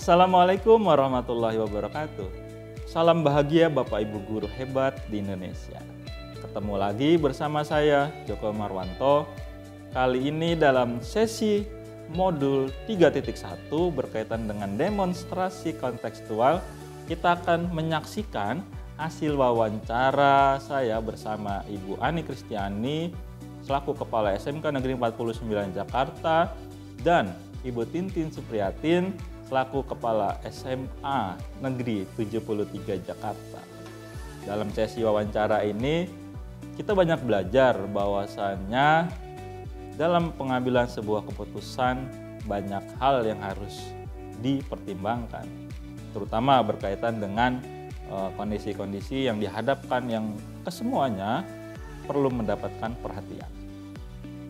Assalamualaikum warahmatullahi wabarakatuh. Salam bahagia Bapak Ibu guru hebat di Indonesia. Ketemu lagi bersama saya Joko Marwanto. Kali ini dalam sesi modul 3.1 berkaitan dengan demonstrasi kontekstual, kita akan menyaksikan hasil wawancara saya bersama Ibu Ani Kristiani selaku Kepala SMK Negeri 49 Jakarta dan Ibu Tintin Supriyatin selaku Kepala SMA Negeri 73 Jakarta. Dalam sesi wawancara ini kita banyak belajar bahwasannya dalam pengambilan sebuah keputusan banyak hal yang harus dipertimbangkan, terutama berkaitan dengan kondisi-kondisi yang dihadapkan yang kesemuanya perlu mendapatkan perhatian.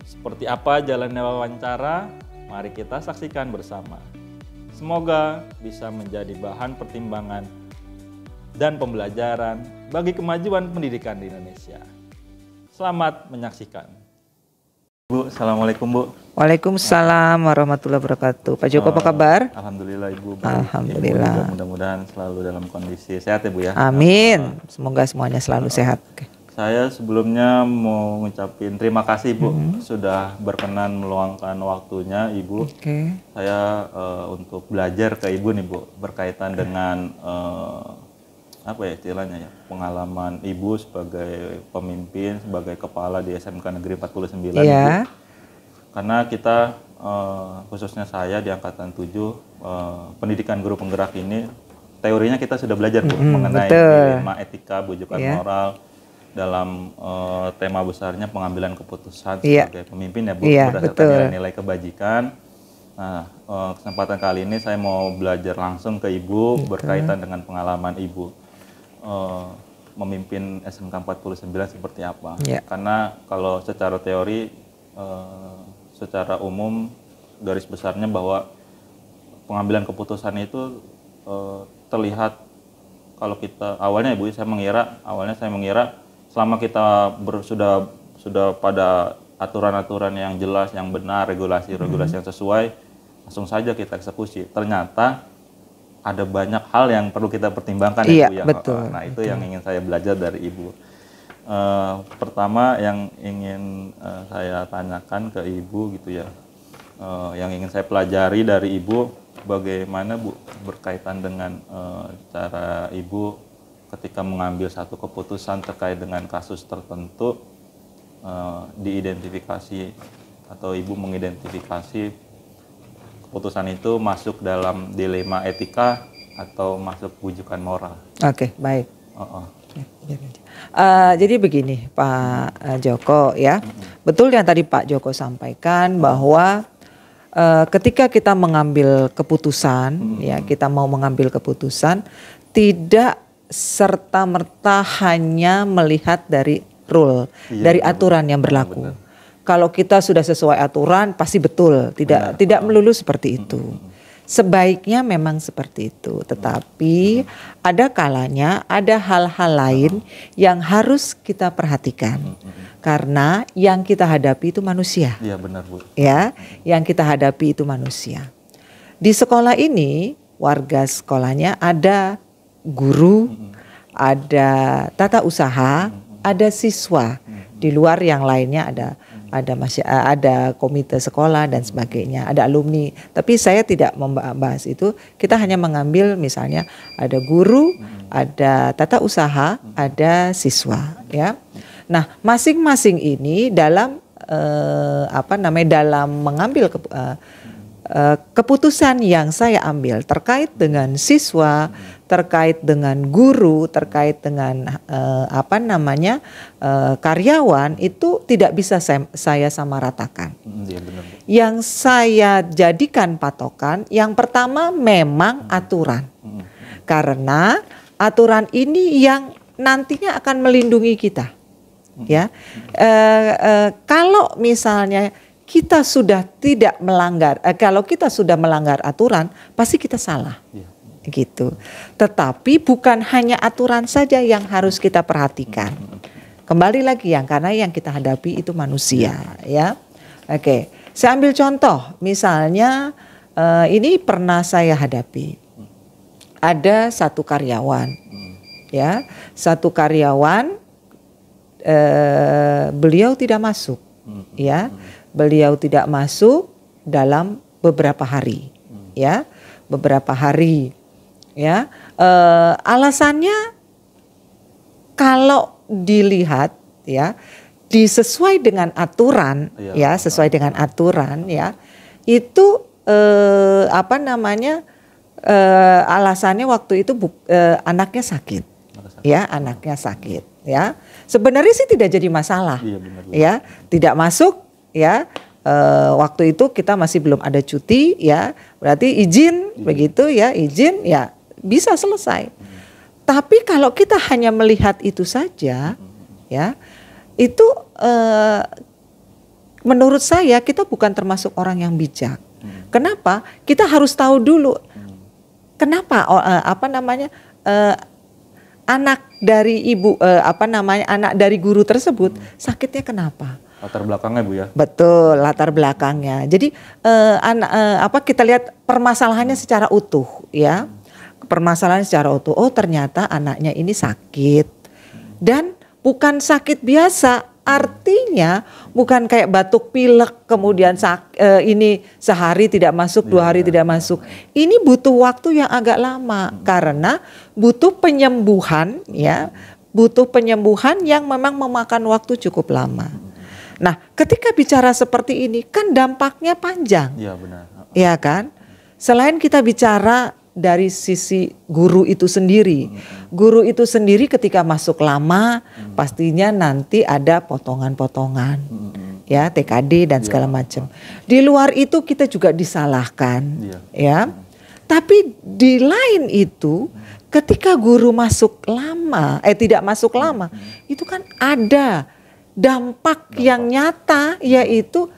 Seperti apa jalannya wawancara? Mari kita saksikan bersama. Semoga bisa menjadi bahan pertimbangan dan pembelajaran bagi kemajuan pendidikan di Indonesia. Selamat menyaksikan. Bu, Assalamualaikum Bu. Waalaikumsalam warahmatullahi wabarakatuh. Pak Joko apa kabar? Alhamdulillah Ibu. Alhamdulillah. Ibu mudah-mudahan selalu dalam kondisi sehat ya Bu ya. Amin. Semoga semuanya selalu sehat. Saya sebelumnya mau ngucapin terima kasih Bu sudah berkenan meluangkan waktunya Ibu. Saya untuk belajar ke Ibu nih Bu berkaitan dengan apa ya istilahnya ya, pengalaman Ibu sebagai pemimpin, sebagai kepala di SMK Negeri 49 Ibu. Karena kita khususnya saya di angkatan 7 pendidikan guru penggerak ini teorinya kita sudah belajar Bu mengenai dilema etika, bujukan moral dalam tema besarnya pengambilan keputusan sebagai pemimpin ya Bu berdasarkan nilai-nilai kebajikan. Nah, kesempatan kali ini saya mau belajar langsung ke Ibu berkaitan dengan pengalaman Ibu memimpin SMK 49 seperti apa. Karena kalau secara teori, secara umum garis besarnya bahwa pengambilan keputusan itu terlihat kalau kita awalnya Ibu saya mengira selama kita sudah pada aturan-aturan yang jelas, yang benar, regulasi-regulasi yang sesuai, langsung saja kita eksekusi. Ternyata ada banyak hal yang perlu kita pertimbangkan ya Bu ya. Nah itu yang ingin saya belajar dari Ibu. Pertama yang ingin saya tanyakan ke Ibu gitu ya, yang ingin saya pelajari dari Ibu, bagaimana Bu berkaitan dengan cara Ibu ketika mengambil satu keputusan terkait dengan kasus tertentu, diidentifikasi atau Ibu mengidentifikasi keputusan itu masuk dalam dilema etika atau masuk bujukan moral. Oke, baik. Jadi begini Pak Joko ya, betul yang tadi Pak Joko sampaikan bahwa ketika kita mengambil keputusan, ya kita mau mengambil keputusan, tidak serta-merta hanya melihat dari rule, dari aturan yang berlaku. Kalau kita sudah sesuai aturan pasti betul, tidak melulu seperti itu. Sebaiknya memang seperti itu, tetapi ada kalanya ada hal-hal lain yang harus kita perhatikan. Karena yang kita hadapi itu manusia. Iya benar Bu. Ya, yang kita hadapi itu manusia. Di sekolah ini warga sekolahnya ada guru, ada tata usaha, ada siswa. Di luar yang lainnya ada komite sekolah dan sebagainya, ada alumni. Tapi saya tidak membahas itu. Kita hanya mengambil misalnya ada guru, ada tata usaha, ada siswa, ya. Nah, masing-masing ini dalam dalam mengambil keputusan yang saya ambil terkait dengan siswa, terkait dengan guru, terkait dengan karyawan itu tidak bisa saya samaratakan. Yang saya jadikan patokan yang pertama memang aturan. Karena aturan ini yang nantinya akan melindungi kita. Ya. Kalau misalnya kita sudah tidak melanggar, kalau kita sudah melanggar aturan, pasti kita salah. Gitu. Tetapi bukan hanya aturan saja yang harus kita perhatikan. Kembali lagi karena yang kita hadapi itu manusia, ya. Oke, saya ambil contoh, misalnya ini pernah saya hadapi. ada satu karyawan, ya, satu karyawan, beliau tidak masuk, ya, beliau tidak masuk dalam beberapa hari, ya, beberapa hari, ya. Alasannya kalau dilihat, ya, disesuai dengan aturan, ya, sesuai dengan aturan, ya, itu apa namanya, alasannya waktu itu anaknya sakit, ya, anaknya sakit, ya. Sebenarnya sih tidak jadi masalah, ya, tidak masuk, ya. Waktu itu kita masih belum ada cuti, ya, berarti izin, begitu, ya, izin, ya, bisa selesai. Tapi kalau kita hanya melihat itu saja, ya, itu menurut saya kita bukan termasuk orang yang bijak. Kenapa? Kita harus tahu dulu kenapa apa namanya, anak dari ibu apa namanya, anak dari guru tersebut sakitnya kenapa? Latar belakangnya, Bu, ya. Betul, latar belakangnya. Jadi apa, kita lihat permasalahannya secara utuh, ya. Permasalahan secara utuh. Oh, ternyata anaknya ini sakit. Dan bukan sakit biasa. Artinya bukan kayak batuk pilek kemudian ini sehari tidak masuk, 2 hari tidak masuk. Ini butuh waktu yang agak lama karena butuh penyembuhan, ya, butuh penyembuhan yang memang memakan waktu cukup lama. Nah, ketika bicara seperti ini kan dampaknya panjang. Iya, benar. Iya kan? Selain kita bicara dari sisi guru itu sendiri. Guru itu sendiri ketika masuk lama pastinya nanti ada potongan-potongan, ya, TKD dan segala macam. Di luar itu kita juga disalahkan, ya. Tapi di lain itu ketika guru masuk lama, tidak masuk lama, itu kan ada dampak yang nyata, yaitu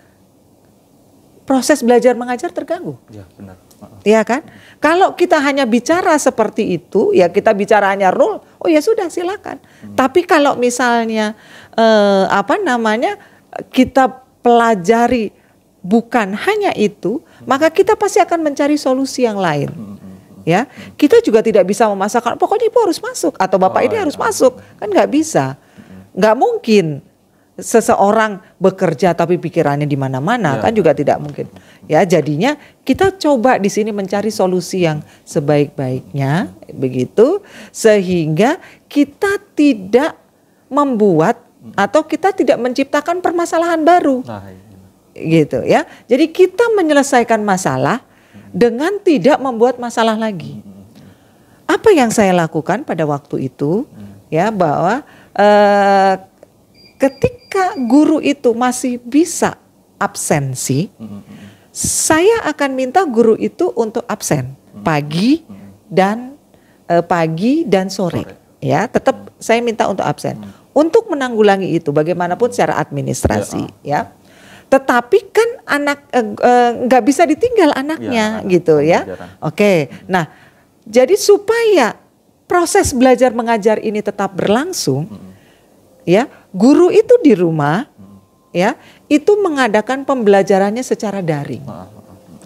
proses belajar mengajar terganggu. Ya, benar. Ya kan? Kalau kita hanya bicara seperti itu, ya kita bicara hanya rule, oh ya sudah silakan. Tapi kalau misalnya apa namanya, kita pelajari bukan hanya itu, maka kita pasti akan mencari solusi yang lain. Ya, kita juga tidak bisa memaksakan, pokoknya ibu harus masuk atau bapak ini harus masuk, kan nggak bisa, nggak mungkin. Seseorang bekerja tapi pikirannya di mana-mana, kan juga tidak mungkin. Ya, jadinya kita coba di sini mencari solusi yang sebaik-baiknya, begitu, sehingga kita tidak membuat atau kita tidak menciptakan permasalahan baru. Gitu, ya. Jadi kita menyelesaikan masalah dengan tidak membuat masalah lagi. Apa yang saya lakukan pada waktu itu, ya, bahwa ketika guru itu masih bisa absensi, saya akan minta guru itu untuk absen pagi dan sore, ya, tetap saya minta untuk absen untuk menanggulangi itu bagaimanapun secara administrasi, ya. Tetapi kan anak nggak bisa ditinggal anaknya, gitu, ya. Oke, nah, jadi supaya proses belajar mengajar ini tetap berlangsung, ya, guru itu di rumah, ya, itu mengadakan pembelajarannya secara daring,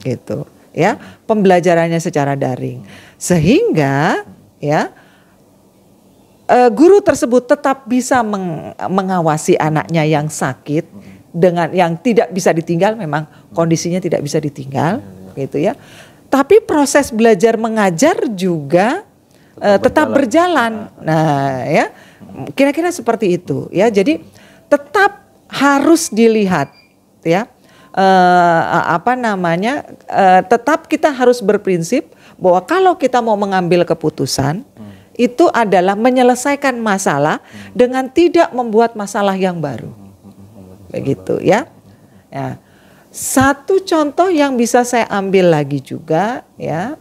gitu, ya, pembelajarannya secara daring, sehingga, ya, guru tersebut tetap bisa mengawasi anaknya yang sakit dengan yang tidak bisa ditinggal, memang kondisinya tidak bisa ditinggal, gitu, ya. Tapi proses belajar mengajar juga tetap berjalan. Nah, ya. Kira-kira seperti itu, ya. Jadi tetap harus dilihat, ya, apa namanya, tetap kita harus berprinsip bahwa kalau kita mau mengambil keputusan itu adalah menyelesaikan masalah dengan tidak membuat masalah yang baru, begitu, ya. Ya. Satu contoh yang bisa saya ambil lagi juga, ya,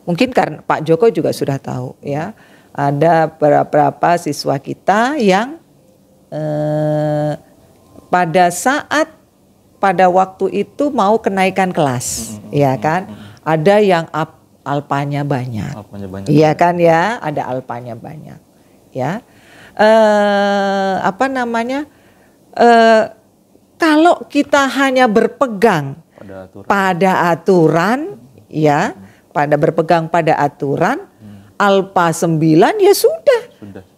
mungkin karena Pak Joko juga sudah tahu, ya. Ada beberapa siswa kita yang pada waktu itu mau kenaikan kelas, ya kan? Ada yang alpanya banyak, iya kan, ya? Ada alpanya banyak, ya. Apa namanya? Kalau kita hanya berpegang pada aturan, ya, berpegang pada aturan, alfa 9 ya sudah.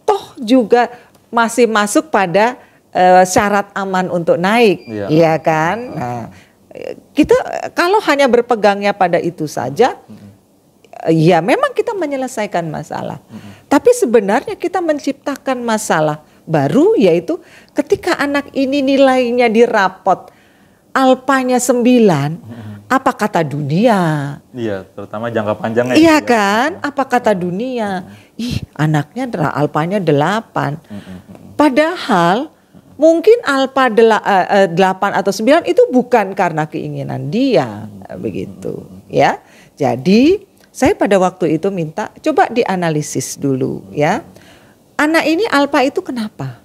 Toh juga masih masuk pada syarat aman untuk naik, ya kan? Nah, kita kalau hanya berpegangnya pada itu saja, ya memang kita menyelesaikan masalah. Tapi sebenarnya kita menciptakan masalah baru, yaitu ketika anak ini nilainya di rapot alpanya 9, apa kata dunia? Iya, terutama jangka panjangnya. Iya kan? Apa kata dunia? Ih, anaknya alpanya 8. Padahal mungkin alfa 8 atau 9 itu bukan karena keinginan dia, begitu ya. Jadi saya pada waktu itu minta coba dianalisis dulu ya. Anak ini alfa itu kenapa?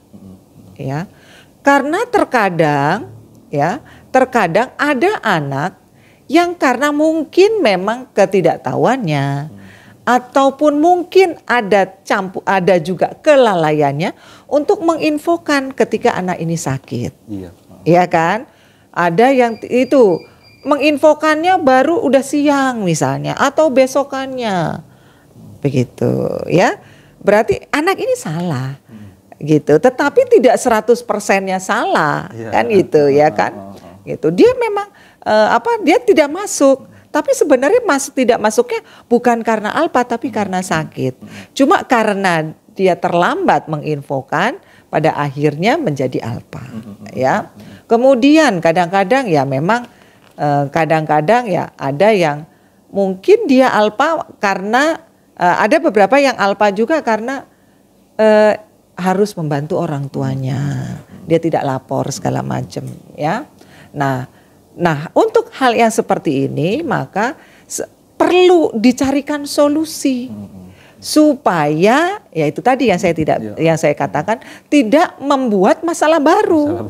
Ya. Karena terkadang ada anak yang karena mungkin memang ketidaktahuannya ataupun mungkin ada juga kelalaiannya untuk menginfokan ketika anak ini sakit. Iya kan? Ada yang itu menginfokannya baru udah siang misalnya atau besokannya. Begitu ya. Berarti anak ini salah. Gitu. Tetapi tidak 100%-nya salah, kan gitu ya kan. Gitu. Dia memang dia tidak masuk. Tapi sebenarnya tidak masuknya bukan karena alfa tapi karena sakit. Cuma karena dia terlambat menginfokan, pada akhirnya menjadi alfa. Ya. Kemudian kadang-kadang ya memang kadang-kadang ya ada yang mungkin dia alfa karena ada beberapa yang alfa juga karena harus membantu orang tuanya. Dia tidak lapor segala macam ya. Nah, untuk hal yang seperti ini maka perlu dicarikan solusi supaya ya itu tadi yang saya katakan tidak membuat masalah baru.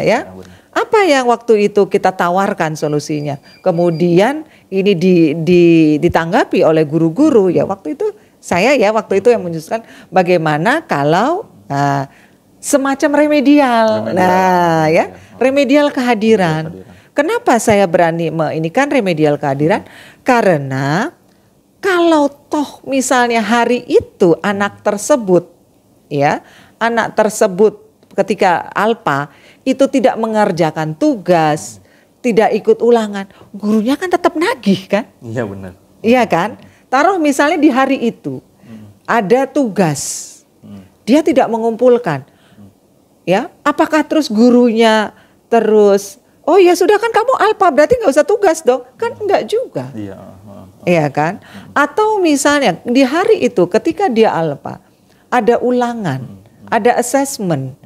Ya. Apa yang waktu itu kita tawarkan solusinya? Kemudian ini ditanggapi oleh guru-guru ya waktu itu waktu itu yang menyusulkan bagaimana kalau semacam remedial. Remedial kehadiran. Kenapa saya berani ini kan remedial kehadiran? Karena kalau toh misalnya hari itu anak tersebut ketika alfa itu tidak mengerjakan tugas, tidak ikut ulangan, gurunya kan tetap nagih kan? Iya benar. Iya kan? Taruh misalnya di hari itu ada tugas, dia tidak mengumpulkan, ya apakah terus gurunya terus, oh ya sudah kan kamu alfa berarti nggak usah tugas dong, kan enggak juga, iya kan? Atau misalnya di hari itu ketika dia alfa ada ulangan, ada assessment,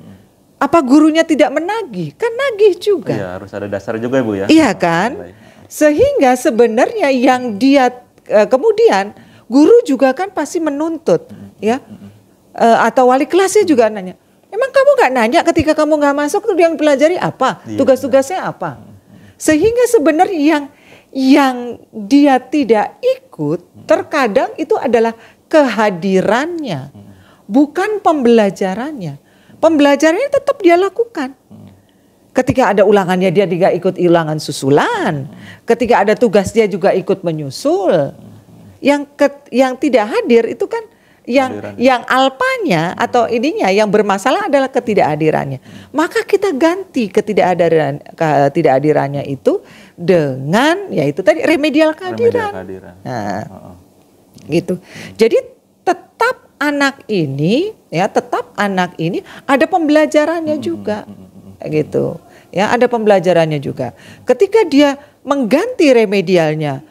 apa gurunya tidak menagih? Kan nagih juga. Iya harus ada dasar juga Bu ya. Iya kan? Sehingga sebenarnya yang dia kemudian guru juga kan pasti menuntut ya, atau wali kelasnya juga nanya, emang kamu nggak nanya ketika kamu nggak masuk tuh yang pelajari apa, tugas-tugasnya apa, sehingga sebenarnya yang dia tidak ikut terkadang itu adalah kehadirannya, bukan pembelajarannya. Pembelajarannya tetap dia lakukan. Ketika ada ulangannya dia tidak ikut ulangan susulan. Ketika ada tugas dia juga ikut menyusul. Yang tidak hadir itu kan yang alpanya atau ininya yang bermasalah adalah ketidakhadirannya. Maka kita ganti ketidakhadirannya itu dengan yaitu tadi remedial kehadiran. Nah, gitu. Jadi tetap anak ini ada pembelajarannya juga. Gitu. Ya, ada pembelajarannya juga. Ketika dia mengganti remedialnya,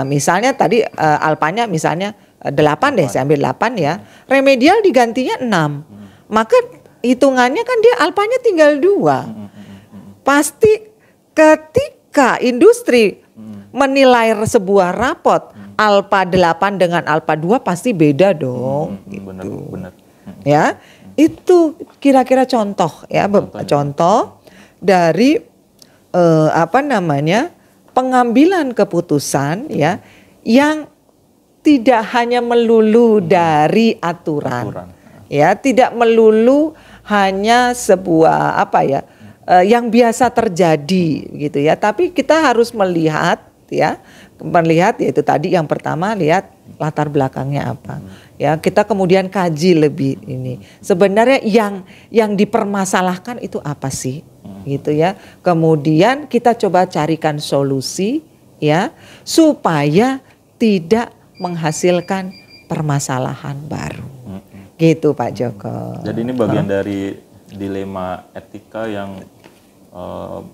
misalnya tadi alpanya misalnya 8 deh, saya ambil 8 ya. Remedial digantinya 6. Maka hitungannya kan dia alpanya tinggal 2. Pasti ketika industri menilai sebuah rapot alfa 8 dengan alfa 2 pasti beda dong. Benar. Ya, itu kira-kira contoh ya, contoh dari pengambilan keputusan ya yang tidak hanya melulu dari aturan. Ya, tidak melulu hanya sebuah yang biasa terjadi gitu ya, tapi kita harus melihat ya. Melihat yaitu tadi yang pertama lihat latar belakangnya apa. Ya, kita kemudian kaji lebih ini. Sebenarnya yang dipermasalahkan itu apa sih? Gitu ya. Kemudian kita coba carikan solusi ya supaya tidak menghasilkan permasalahan baru. Gitu Pak Joko. Jadi ini bagian dari dilema etika yang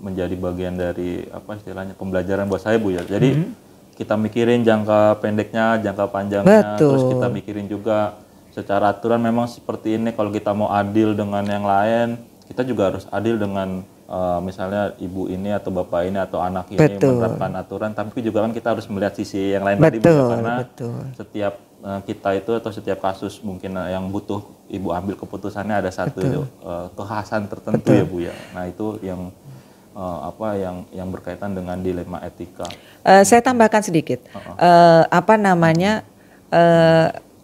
menjadi bagian dari apa istilahnya pembelajaran buat saya Bu ya. Jadi kita mikirin jangka pendeknya, jangka panjangnya, terus kita mikirin juga secara aturan memang seperti ini. Kalau kita mau adil dengan yang lain, kita juga harus adil dengan misalnya ibu ini atau bapak ini atau anak ini menerapkan aturan. Tapi juga kan kita harus melihat sisi yang lain tadi Bu ya, karena setiap kita itu atau setiap kasus mungkin yang butuh ibu ambil keputusannya ada satu kekhasan tertentu ya Bu ya. Nah itu yang yang berkaitan dengan dilema etika. Saya tambahkan sedikit,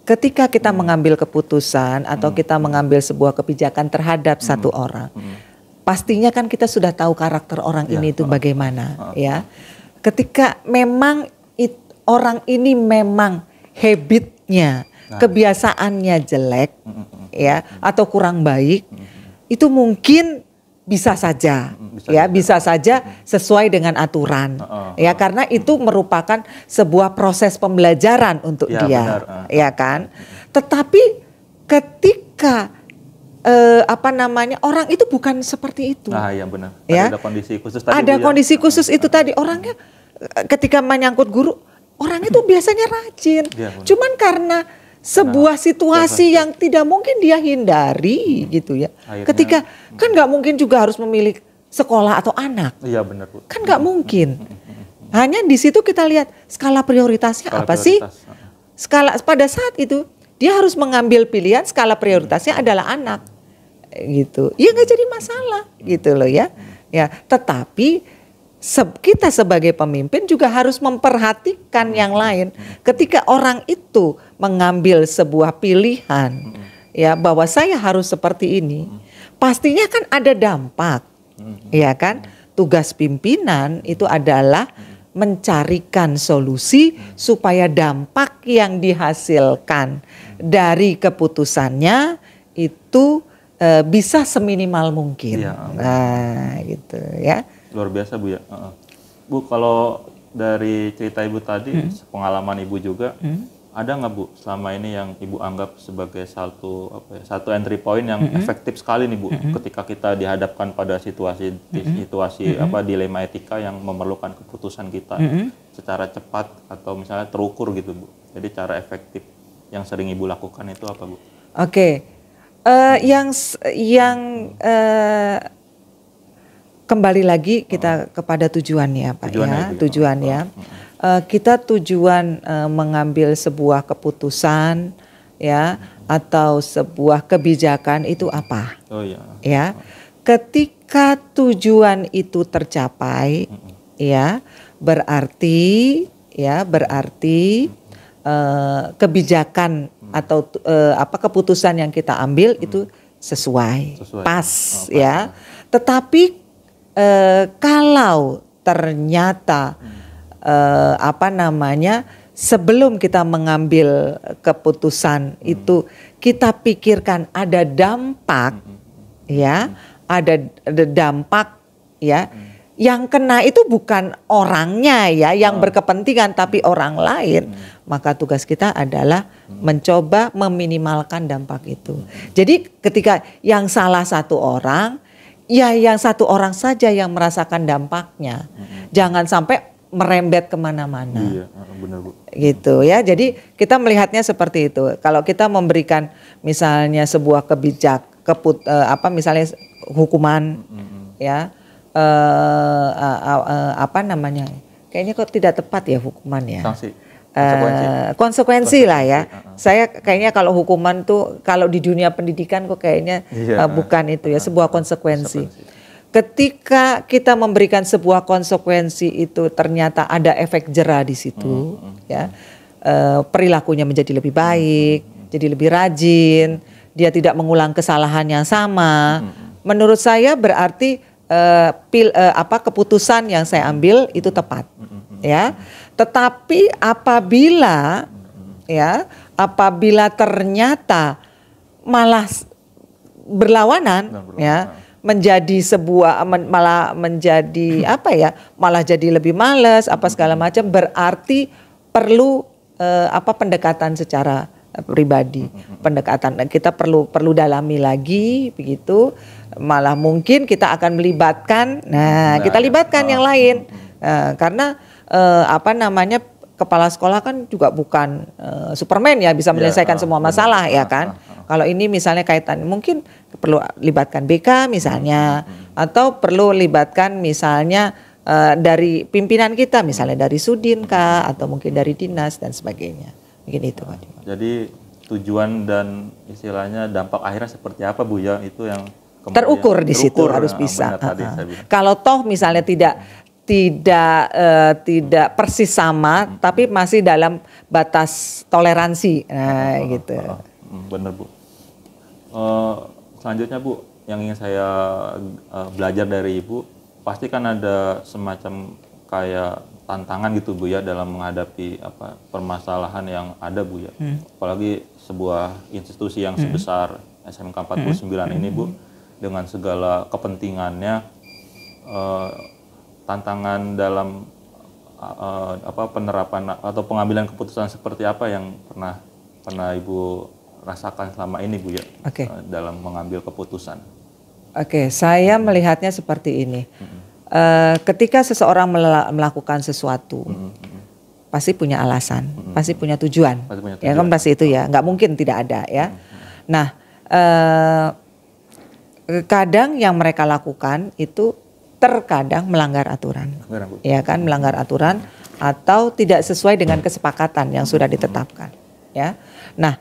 ketika kita mengambil keputusan atau kita mengambil sebuah kebijakan terhadap satu orang, pastinya kan kita sudah tahu karakter orang ini itu bagaimana, ya. Ketika memang orang ini memang habitnya, kebiasaannya jelek, ya, atau kurang baik, itu mungkin bisa saja, bisa saja sesuai dengan aturan, ya karena itu merupakan sebuah proses pembelajaran untuk dia, ya kan. Tetapi ketika orang itu bukan seperti itu, ya benar, ya ada kondisi khusus tadi. Ada kondisi khusus itu tadi orangnya ketika menyangkut guru, orang itu biasanya rajin, cuman karena sebuah situasi yang tidak mungkin dia hindari gitu ya. Akhirnya, ketika kan nggak mungkin juga harus memilih sekolah atau anak. Iya benar Bu. Kan nggak mungkin. Hanya di situ kita lihat skala prioritasnya apa sih? Skala pada saat itu dia harus mengambil pilihan skala prioritasnya adalah anak. Gitu. Ya nggak jadi masalah gitu loh ya. Ya, tetapi kita sebagai pemimpin juga harus memperhatikan yang lain. Ketika orang itu mengambil sebuah pilihan, ya bahwa saya harus seperti ini, pastinya kan ada dampak, ya kan? Tugas pimpinan itu adalah mencarikan solusi supaya dampak yang dihasilkan dari keputusannya itu bisa seminimal mungkin. Nah, gitu ya. Luar biasa Bu ya. Bu, kalau dari cerita Ibu tadi, pengalaman Ibu juga, ada nggak Bu selama ini yang Ibu anggap sebagai satu entry point yang efektif sekali nih Bu, ketika kita dihadapkan pada situasi dilema etika yang memerlukan keputusan kita secara cepat atau misalnya terukur gitu Bu. Jadi cara efektif yang sering Ibu lakukan itu apa Bu? Oke. Kembali lagi kita kepada tujuannya Pak tujuannya. Kita tujuan mengambil sebuah keputusan ya atau sebuah kebijakan itu apa? Ya. Ketika tujuan itu tercapai berarti kebijakan atau keputusan yang kita ambil itu sesuai. Pas ya. Tetapi kalau ternyata sebelum kita mengambil keputusan itu kita pikirkan ada dampak ada dampak yang kena itu bukan orangnya yang berkepentingan tapi orang lain, maka tugas kita adalah mencoba meminimalkan dampak itu. Jadi ketika yang salah satu orang, yang satu orang saja yang merasakan dampaknya. Jangan sampai merembet kemana-mana. Iya, benar Bu. Gitu ya. Jadi kita melihatnya seperti itu. Kalau kita memberikan misalnya sebuah misalnya hukuman, kayaknya kok tidak tepat ya hukuman ya. Sanksi. Konsekuensi lah ya. Saya kayaknya kalau hukuman tuh kalau di dunia pendidikan kok kayaknya bukan itu ya, sebuah konsekuensi. Ketika kita memberikan sebuah konsekuensi itu ternyata ada efek jera di situ perilakunya menjadi lebih baik, jadi lebih rajin, dia tidak mengulang kesalahan yang sama. Menurut saya berarti keputusan yang saya ambil itu tepat. ya. Tetapi apabila ternyata malah berlawanan, ya, menjadi sebuah malah menjadi malah jadi lebih males segala macam, berarti perlu pendekatan secara pribadi, pendekatan kita perlu dalami lagi begitu. Malah mungkin kita akan melibatkan, kita libatkan yang lain, karena kepala sekolah kan juga bukan Superman ya, bisa menyelesaikan semua masalah ya kan. Kalau ini misalnya kaitan, mungkin perlu libatkan BK misalnya, atau perlu libatkan misalnya dari pimpinan kita, misalnya dari Sudin kah, atau mungkin dari dinas dan sebagainya. Mungkin itu Pak. Jadi tujuan dan istilahnya dampak akhirnya seperti apa Bu ya, itu yang terukur di situ harus bisa. Kalau toh misalnya tidak persis sama, tapi masih dalam batas toleransi, gitu. Bener Bu. Selanjutnya Bu, yang ingin saya belajar dari Ibu, pasti kan ada semacam kayak tantangan gitu Bu ya dalam menghadapi permasalahan yang ada Bu ya. Apalagi sebuah institusi yang sebesar SMK 49 ini Bu, dengan segala kepentingannya, tantangan dalam penerapan atau pengambilan keputusan seperti apa yang pernah Ibu rasakan selama ini Bu ya, dalam mengambil keputusan? Saya melihatnya seperti ini. Ketika seseorang melakukan sesuatu, pasti punya alasan, pasti punya tujuan. Ya kan, pasti itu ya, nggak mungkin tidak ada ya. Nah, kadang yang mereka lakukan itu terkadang melanggar aturan, ya kan, melanggar aturan atau tidak sesuai dengan kesepakatan yang sudah ditetapkan, ya. Nah,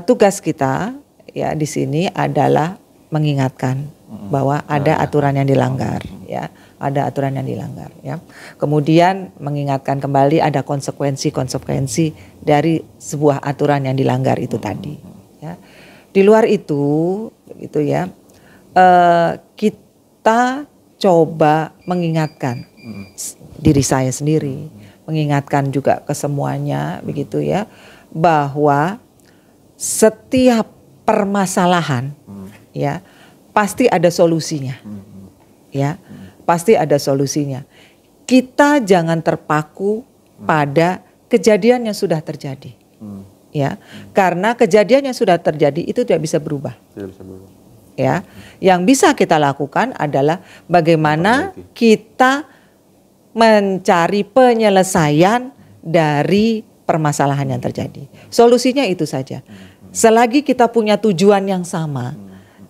tugas kita ya di sini adalah mengingatkan bahwa ada aturan yang dilanggar, ya, ada aturan yang dilanggar, ya. Kemudian mengingatkan kembali ada konsekuensi dari sebuah aturan yang dilanggar itu tadi, ya. Di luar itu ya, kita coba mengingatkan diri saya sendiri, mengingatkan juga ke semuanya begitu ya, bahwa setiap permasalahan ya pasti ada solusinya. Ya, pasti ada solusinya. Kita jangan terpaku pada kejadian yang sudah terjadi. Ya, karena kejadian yang sudah terjadi itu tidak bisa berubah. Ya, yang bisa kita lakukan adalah bagaimana kita mencari penyelesaian dari permasalahan yang terjadi. Solusinya itu saja. Selagi kita punya tujuan yang sama,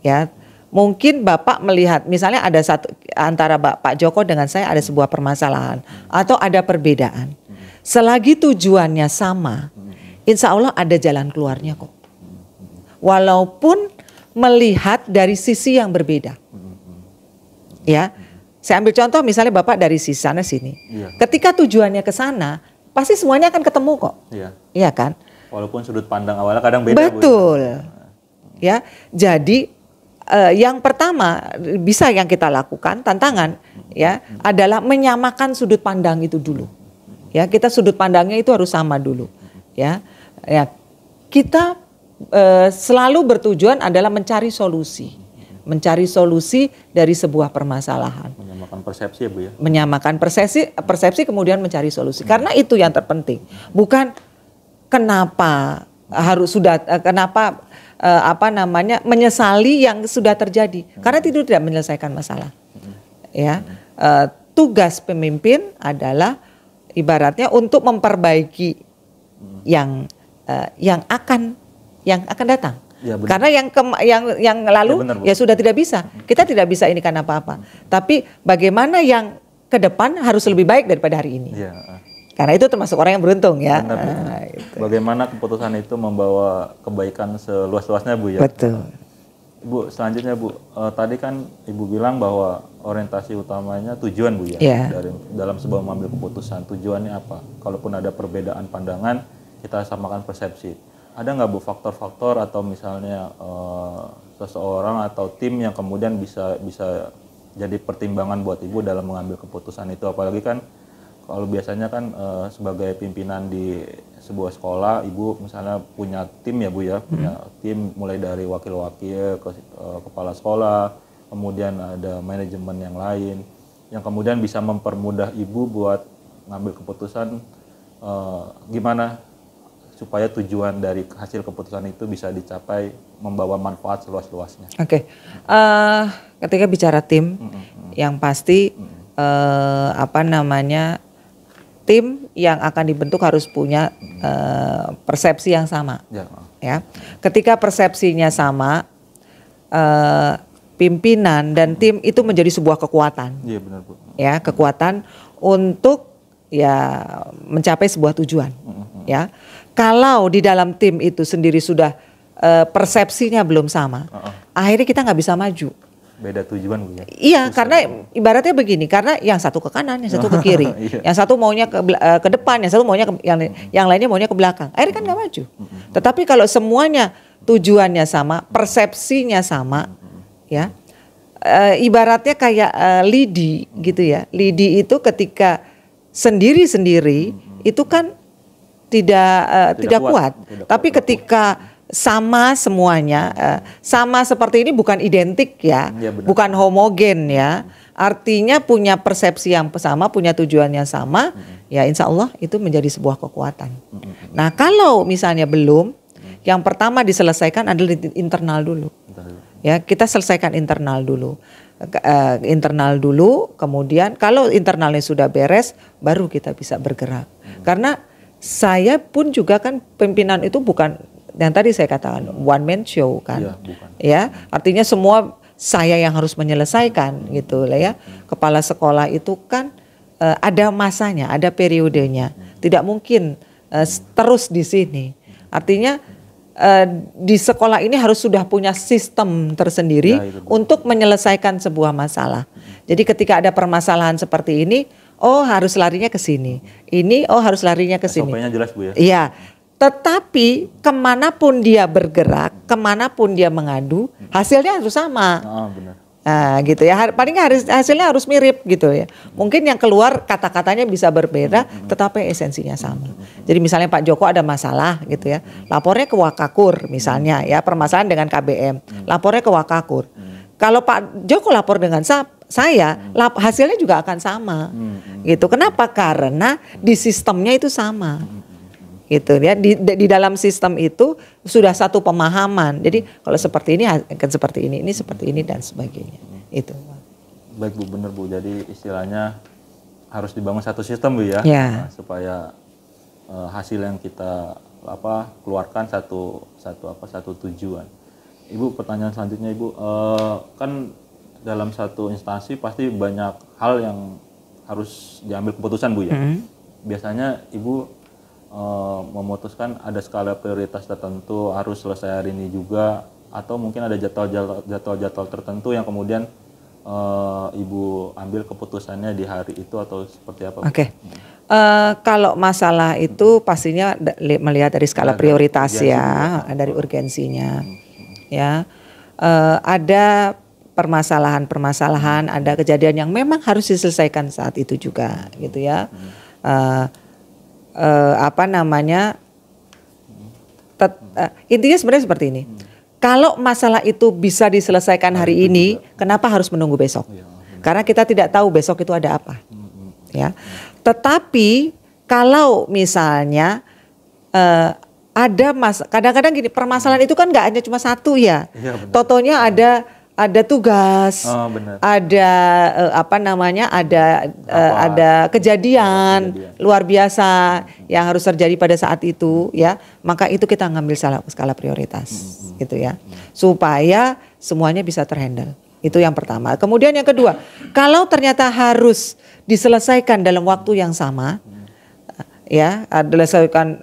ya, mungkin Bapak melihat misalnya ada satu antara Pak Joko dengan saya ada sebuah permasalahan atau ada perbedaan. Selagi tujuannya sama, insya Allah ada jalan keluarnya kok. Walaupun melihat dari sisi yang berbeda. Ya, saya ambil contoh misalnya Bapak dari sisi sana sini. Ketika tujuannya ke sana, pasti semuanya akan ketemu kok. Iya kan? Walaupun sudut pandang awalnya kadang beda. Betul. Bu. Ya, jadi yang pertama bisa yang kita lakukan tantangan ya adalah menyamakan sudut pandang itu dulu. Ya, kita sudut pandangnya itu harus sama dulu. Ya, kita selalu bertujuan adalah mencari solusi dari sebuah permasalahan. Menyamakan persepsi ya Bu ya. Menyamakan persepsi kemudian mencari solusi. Karena itu yang terpenting. Bukan kenapa menyesali yang sudah terjadi. Karena itu tidak menyelesaikan masalah. Ya, tugas pemimpin adalah ibaratnya untuk memperbaiki yang akan datang. Ya, karena yang lalu ya, benar, ya sudah tidak bisa. Kita tidak bisa ini kan apa-apa. Tapi bagaimana yang ke depan harus lebih baik daripada hari ini. Ya. Karena itu termasuk orang yang beruntung ya. Benar, itu. Bagaimana keputusan itu membawa kebaikan seluas-luasnya Bu ya. Betul. Bu, selanjutnya Bu, tadi kan Ibu bilang bahwa orientasi utamanya tujuan Bu ya. Dalam sebuah mengambil keputusan, tujuannya apa? Kalaupun ada perbedaan pandangan, kita samakan persepsi. Ada nggak Bu faktor-faktor atau misalnya seseorang atau tim yang kemudian bisa jadi pertimbangan buat Ibu dalam mengambil keputusan itu? Apalagi kan kalau biasanya kan sebagai pimpinan di sebuah sekolah, Ibu misalnya punya tim ya Bu ya, punya tim mulai dari wakil-wakil ke kepala sekolah, kemudian ada manajemen yang lain, yang kemudian bisa mempermudah Ibu buat ngambil keputusan gimana supaya tujuan dari hasil keputusan itu bisa dicapai, membawa manfaat seluas-luasnya. Oke. Ketika bicara tim, yang pasti tim yang akan dibentuk harus punya persepsi yang sama. Ya. Ketika persepsinya sama, pimpinan dan tim itu menjadi sebuah kekuatan. Iya benar Bu. Ya, kekuatan untuk ya mencapai sebuah tujuan. Ya. Kalau di dalam tim itu sendiri sudah persepsinya belum sama, akhirnya kita nggak bisa maju. Beda tujuan Bu ya. Iya, karena ibaratnya begini, karena yang satu ke kanan, yang satu ke kiri, yang satu maunya ke depan, yang satu maunya yang lainnya maunya ke belakang. Akhirnya kan nggak maju. Tetapi kalau semuanya tujuannya sama, persepsinya sama, ya, ibaratnya kayak lidi gitu ya. Lidi itu ketika sendiri-sendiri itu kan tidak kuat. Tapi ketika sama semuanya, sama seperti ini bukan identik ya, bukan homogen ya. Artinya punya persepsi yang sama, punya tujuan yang sama, ya insya Allah itu menjadi sebuah kekuatan. Nah kalau misalnya belum, yang pertama diselesaikan adalah internal dulu. Ya kita selesaikan internal dulu. Kemudian kalau internalnya sudah beres, baru kita bisa bergerak. Karena saya pun juga kan pimpinan itu bukan yang tadi saya katakan one man show kan, ya artinya semua saya yang harus menyelesaikan gitu lah ya. Kepala sekolah itu kan ada masanya, ada periodenya, tidak mungkin terus di sini. Artinya di sekolah ini harus sudah punya sistem tersendiri untuk menyelesaikan sebuah masalah. Jadi ketika ada permasalahan seperti ini, oh harus larinya ke sini, ini oh harus larinya ke sini. SOP-nya jelas Bu ya. Iya. Tetapi kemanapun dia bergerak, kemanapun dia mengadu, hasilnya harus sama. Benar. Nah, gitu ya. Paling hasilnya harus mirip gitu ya. Mungkin yang keluar kata-katanya bisa berbeda, tetapi esensinya sama. Jadi misalnya Pak Joko ada masalah gitu ya, lapornya ke Wakakur misalnya ya, permasalahan dengan KBM, lapornya ke Wakakur. Kalau Pak Joko lapor dengan saya, hasilnya juga akan sama. Gitu. Kenapa? Karena di sistemnya itu sama. Gitu ya, di dalam sistem itu sudah satu pemahaman. Jadi kalau seperti ini akan seperti ini seperti ini dan sebagainya. Itu. Baik Bu, benar Bu. Jadi istilahnya harus dibangun satu sistem Bu ya, supaya hasil yang kita keluarkan satu tujuan. Ibu, pertanyaan selanjutnya Ibu, kan dalam satu instansi pasti banyak hal yang harus diambil keputusan Bu ya. Biasanya Ibu memutuskan ada skala prioritas tertentu harus selesai hari ini juga, atau mungkin ada jadwal tertentu yang kemudian Ibu ambil keputusannya di hari itu, atau seperti apa? Oke. Kalau masalah itu pastinya melihat dari skala prioritas ya, dari urgensinya. Ya, ada permasalahan, ada kejadian yang memang harus diselesaikan saat itu juga, gitu ya. Intinya sebenarnya seperti ini. Kalau masalah itu bisa diselesaikan hari ini, kenapa harus menunggu besok? Karena kita tidak tahu besok itu ada apa. Ya. Tetapi kalau misalnya kadang-kadang gini, permasalahan itu kan nggak hanya cuma satu ya. Totonya ada tugas, ada ada kejadian luar biasa yang harus terjadi pada saat itu ya, maka itu kita ngambil skala prioritas gitu ya, supaya semuanya bisa terhandle. Itu yang pertama. Kemudian yang kedua, kalau ternyata harus diselesaikan dalam waktu yang sama, ya, diselesaikan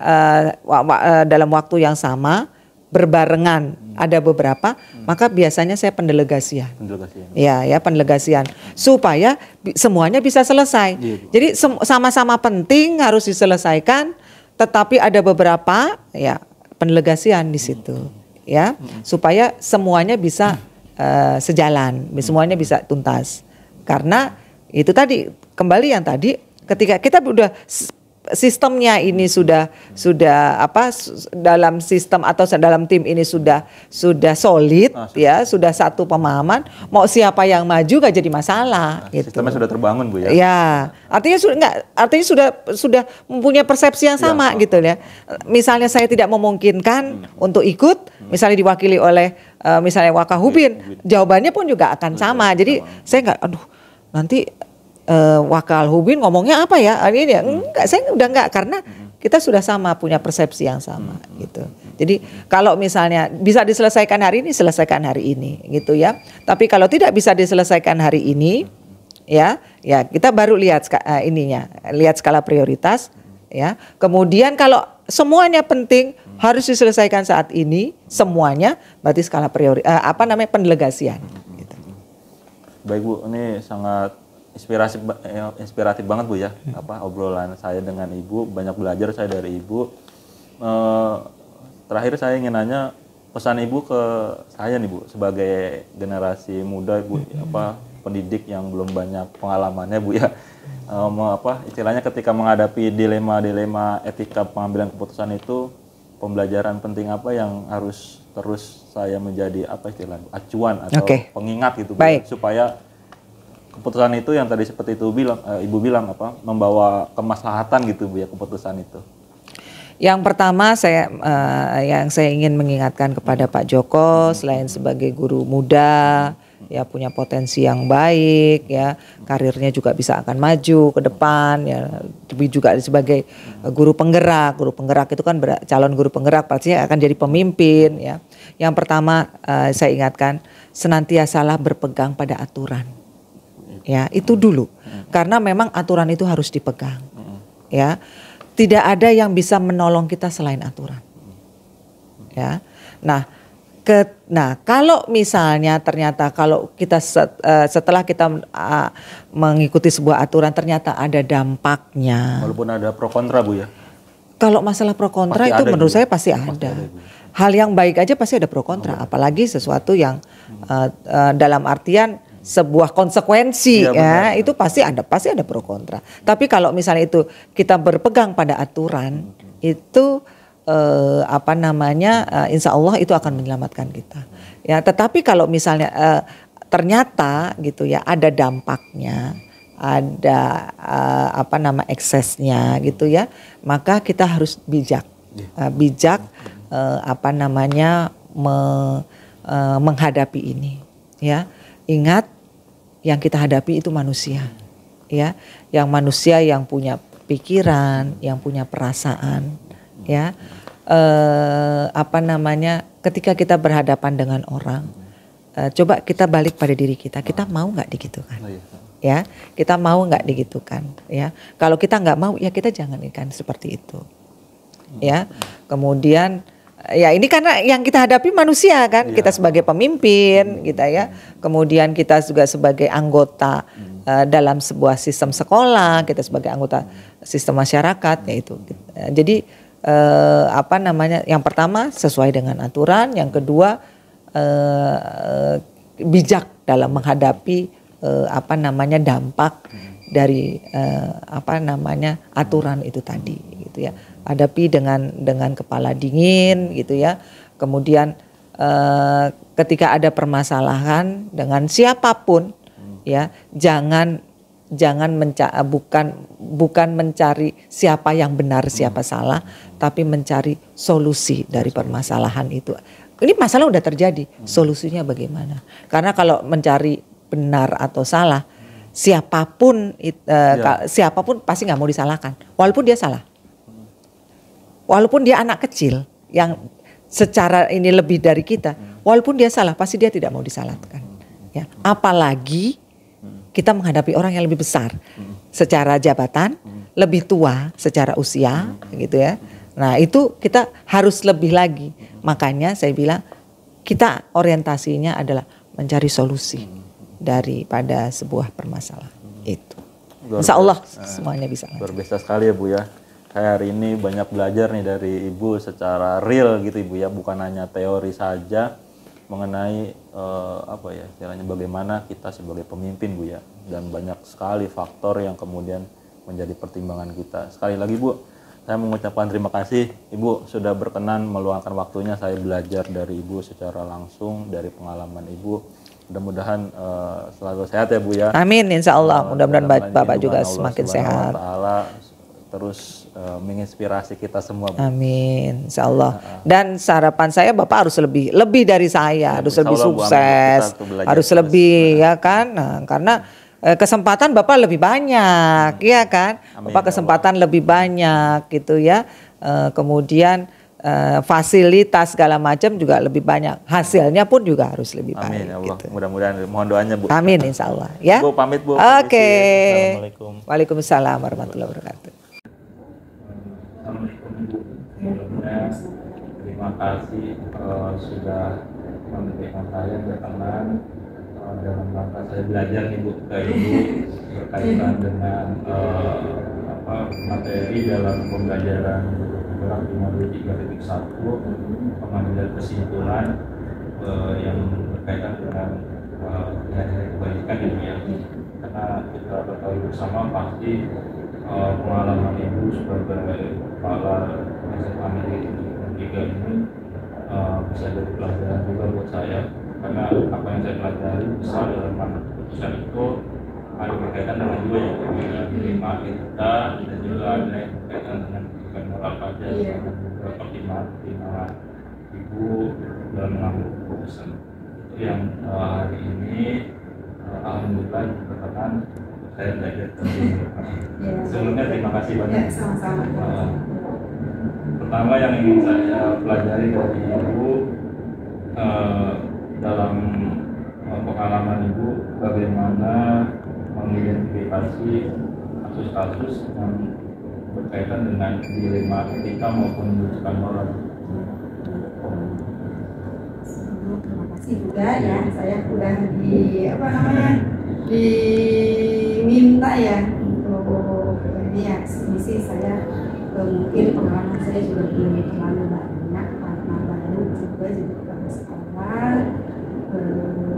dalam waktu yang sama, berbarengan, ada beberapa, maka biasanya saya pendelegasian. Ya, pendelegasian supaya semuanya bisa selesai. Jadi sama-sama penting harus diselesaikan, tetapi ada beberapa ya pendelegasian di situ, ya, supaya semuanya bisa sejalan, semuanya bisa tuntas. Karena itu tadi kembali yang tadi Ketika kita udah sistemnya ini sudah dalam sistem atau dalam tim ini sudah solid ya, sudah satu pemahaman, mau siapa yang maju gak jadi masalah gitu. Sistemnya sudah terbangun Bu ya. Ya, artinya sudah mempunyai persepsi yang sama gitu ya. Misalnya saya tidak memungkinkan untuk ikut, misalnya diwakili oleh misalnya Wakahubin, jawabannya pun juga akan sama. Jadi saya nanti Wakahubin ngomongnya apa ya? Ini ya enggak, saya udah enggak, karena kita sudah sama, punya persepsi yang sama gitu. Jadi kalau misalnya bisa diselesaikan hari ini, selesaikan hari ini gitu ya. Tapi kalau tidak bisa diselesaikan hari ini, ya kita baru lihat lihat skala prioritas ya. Kemudian kalau semuanya penting harus diselesaikan saat ini semuanya, berarti skala prioritas pendelegasian gitu. Baik Bu, ini sangat inspiratif banget Bu ya, obrolan saya dengan Ibu, banyak belajar saya dari Ibu. Terakhir saya ingin nanya pesan Ibu ke saya nih Bu, sebagai generasi muda Bu, pendidik yang belum banyak pengalamannya Bu ya, istilahnya ketika menghadapi dilema etika pengambilan keputusan itu, pembelajaran penting apa yang harus terus saya menjadi istilahnya acuan atau pengingat gitu Bu, supaya keputusan itu yang tadi seperti itu Ibu bilang membawa kemaslahatan gitu Bu ya, keputusan itu. Yang pertama yang saya ingin mengingatkan kepada Pak Joko, selain sebagai guru muda ya, punya potensi yang baik ya, karirnya juga bisa akan maju ke depan ya, tapi juga sebagai guru penggerak itu kan calon guru penggerak pasti akan jadi pemimpin ya. Yang pertama saya ingatkan, senantiasalah berpegang pada aturan. Ya, itu dulu. Karena memang aturan itu harus dipegang. Ya. Tidak ada yang bisa menolong kita selain aturan. Ya. Nah, kalau misalnya ternyata kalau kita setelah kita mengikuti sebuah aturan ternyata ada dampaknya. Walaupun ada pro kontra Bu ya. Kalau masalah pro kontra itu menurut saya pasti ada. Hal yang baik aja pasti ada pro kontra, apalagi sesuatu yang dalam artian sebuah konsekuensi itu pasti ada pro kontra. Tapi kalau misalnya itu kita berpegang pada aturan itu insya Allah itu akan menyelamatkan kita. Ya, tetapi kalau misalnya ternyata gitu ya ada dampaknya, ada eksesnya gitu ya, maka kita harus bijak menghadapi ini. Ya, ingat, yang kita hadapi itu manusia, ya, yang manusia yang punya pikiran, yang punya perasaan, ya, ketika kita berhadapan dengan orang, coba kita balik pada diri kita mau nggak digitukan, ya, kita mau nggak digitukan, ya, kalau kita nggak mau, ya kita jangan ikan seperti itu, ya, kemudian. Ya ini karena yang kita hadapi manusia kan, kita sebagai pemimpin kita ya, kemudian kita juga sebagai anggota dalam sebuah sistem sekolah, kita sebagai anggota sistem masyarakat yaitu. Jadi yang pertama sesuai dengan aturan, yang kedua bijak dalam menghadapi dampak dari aturan itu tadi gitu ya. Hadapi dengan kepala dingin gitu ya. Kemudian ketika ada permasalahan dengan siapapun ya, bukan mencari siapa yang benar siapa salah, tapi mencari solusi dari permasalahan itu. Ini masalah udah terjadi, solusinya bagaimana? Karena kalau mencari benar atau salah, siapapun pasti nggak mau disalahkan, walaupun dia salah. Walaupun dia anak kecil yang secara ini lebih dari kita, walaupun dia salah pasti dia tidak mau disalahkan. Ya, apalagi kita menghadapi orang yang lebih besar secara jabatan, lebih tua secara usia, gitu ya. Nah itu kita harus lebih lagi. Makanya saya bilang kita orientasinya adalah mencari solusi daripada sebuah permasalahan itu. Insya Allah semuanya bisa. Luar biasa sekali ya Bu ya. Saya hari ini banyak belajar nih dari Ibu secara real gitu Ibu ya, bukan hanya teori saja mengenai istilahnya bagaimana kita sebagai pemimpin Bu ya, dan banyak sekali faktor yang kemudian menjadi pertimbangan kita. Sekali lagi Bu, saya mengucapkan terima kasih Ibu sudah berkenan meluangkan waktunya saya belajar dari Ibu secara langsung dari pengalaman Ibu. Mudah-mudahan selalu sehat ya Bu ya. Amin, insya Allah. Mudah-mudahan Bapak juga Allah semakin Subhanahu sehat. wa Ta'ala terus menginspirasi kita semua Bu. Amin, insya Allah. Dan harapan saya Bapak harus lebih dari saya, harus insya lebih Allah, Bu, sukses, kita tuh belajar harus terus. lebih ya kan. Nah, karena kesempatan Bapak lebih banyak, ya kan. Amin, Bapak ya kesempatan lebih banyak gitu ya. Kemudian fasilitas segala macam juga lebih banyak. Hasilnya pun juga harus lebih Amin baik. ya Allah. Gitu. Mudah-mudahan mohon doanya Bu. Amin, insya Allah ya. Bu pamit Bu. Oke. Assalamualaikum. Waalaikumsalam warahmatullahi wabarakatuh. Assalamualaikum Bu. Sebelumnya terima kasih sudah memberikan saya berkenan dalam rangka saya belajar nih Bu ke Ibu berkaitan dengan materi dalam pembelajaran gerak di modul 3.1 pengambilan kesimpulan yang berkaitan dengan nilai-nilai kebaikan ini ya. Karena kita ketahui bersama pasti pengalaman Ibu sebagai kepala SMA Negeri 3 ini bisa jadi pelajaran juga buat saya, karena apa yang saya pelajari besar dalam keputusan itu ada berkaitan dengan juga ya lima kita dan juga ada yang berkaitan dengan pendidikan moral pajak dan juga pertimbangan Ibu dalam mengambil keputusan itu yang hari ini alhamdulillah berkenan saya belajar. Sebelumnya terima kasih banyak. Sama-sama. Pertama yang ingin saya pelajari dari Ibu dalam pengalaman Ibu bagaimana mengidentifikasi kasus-kasus yang berkaitan dengan dilema etika maupun rujukan moral. Terima kasih juga ya, saya sudah diminta ya untuk ini ya misi saya. Mungkin pengalaman saya juga belum terlalu banyak karena baru juga jadi kepala sekolah.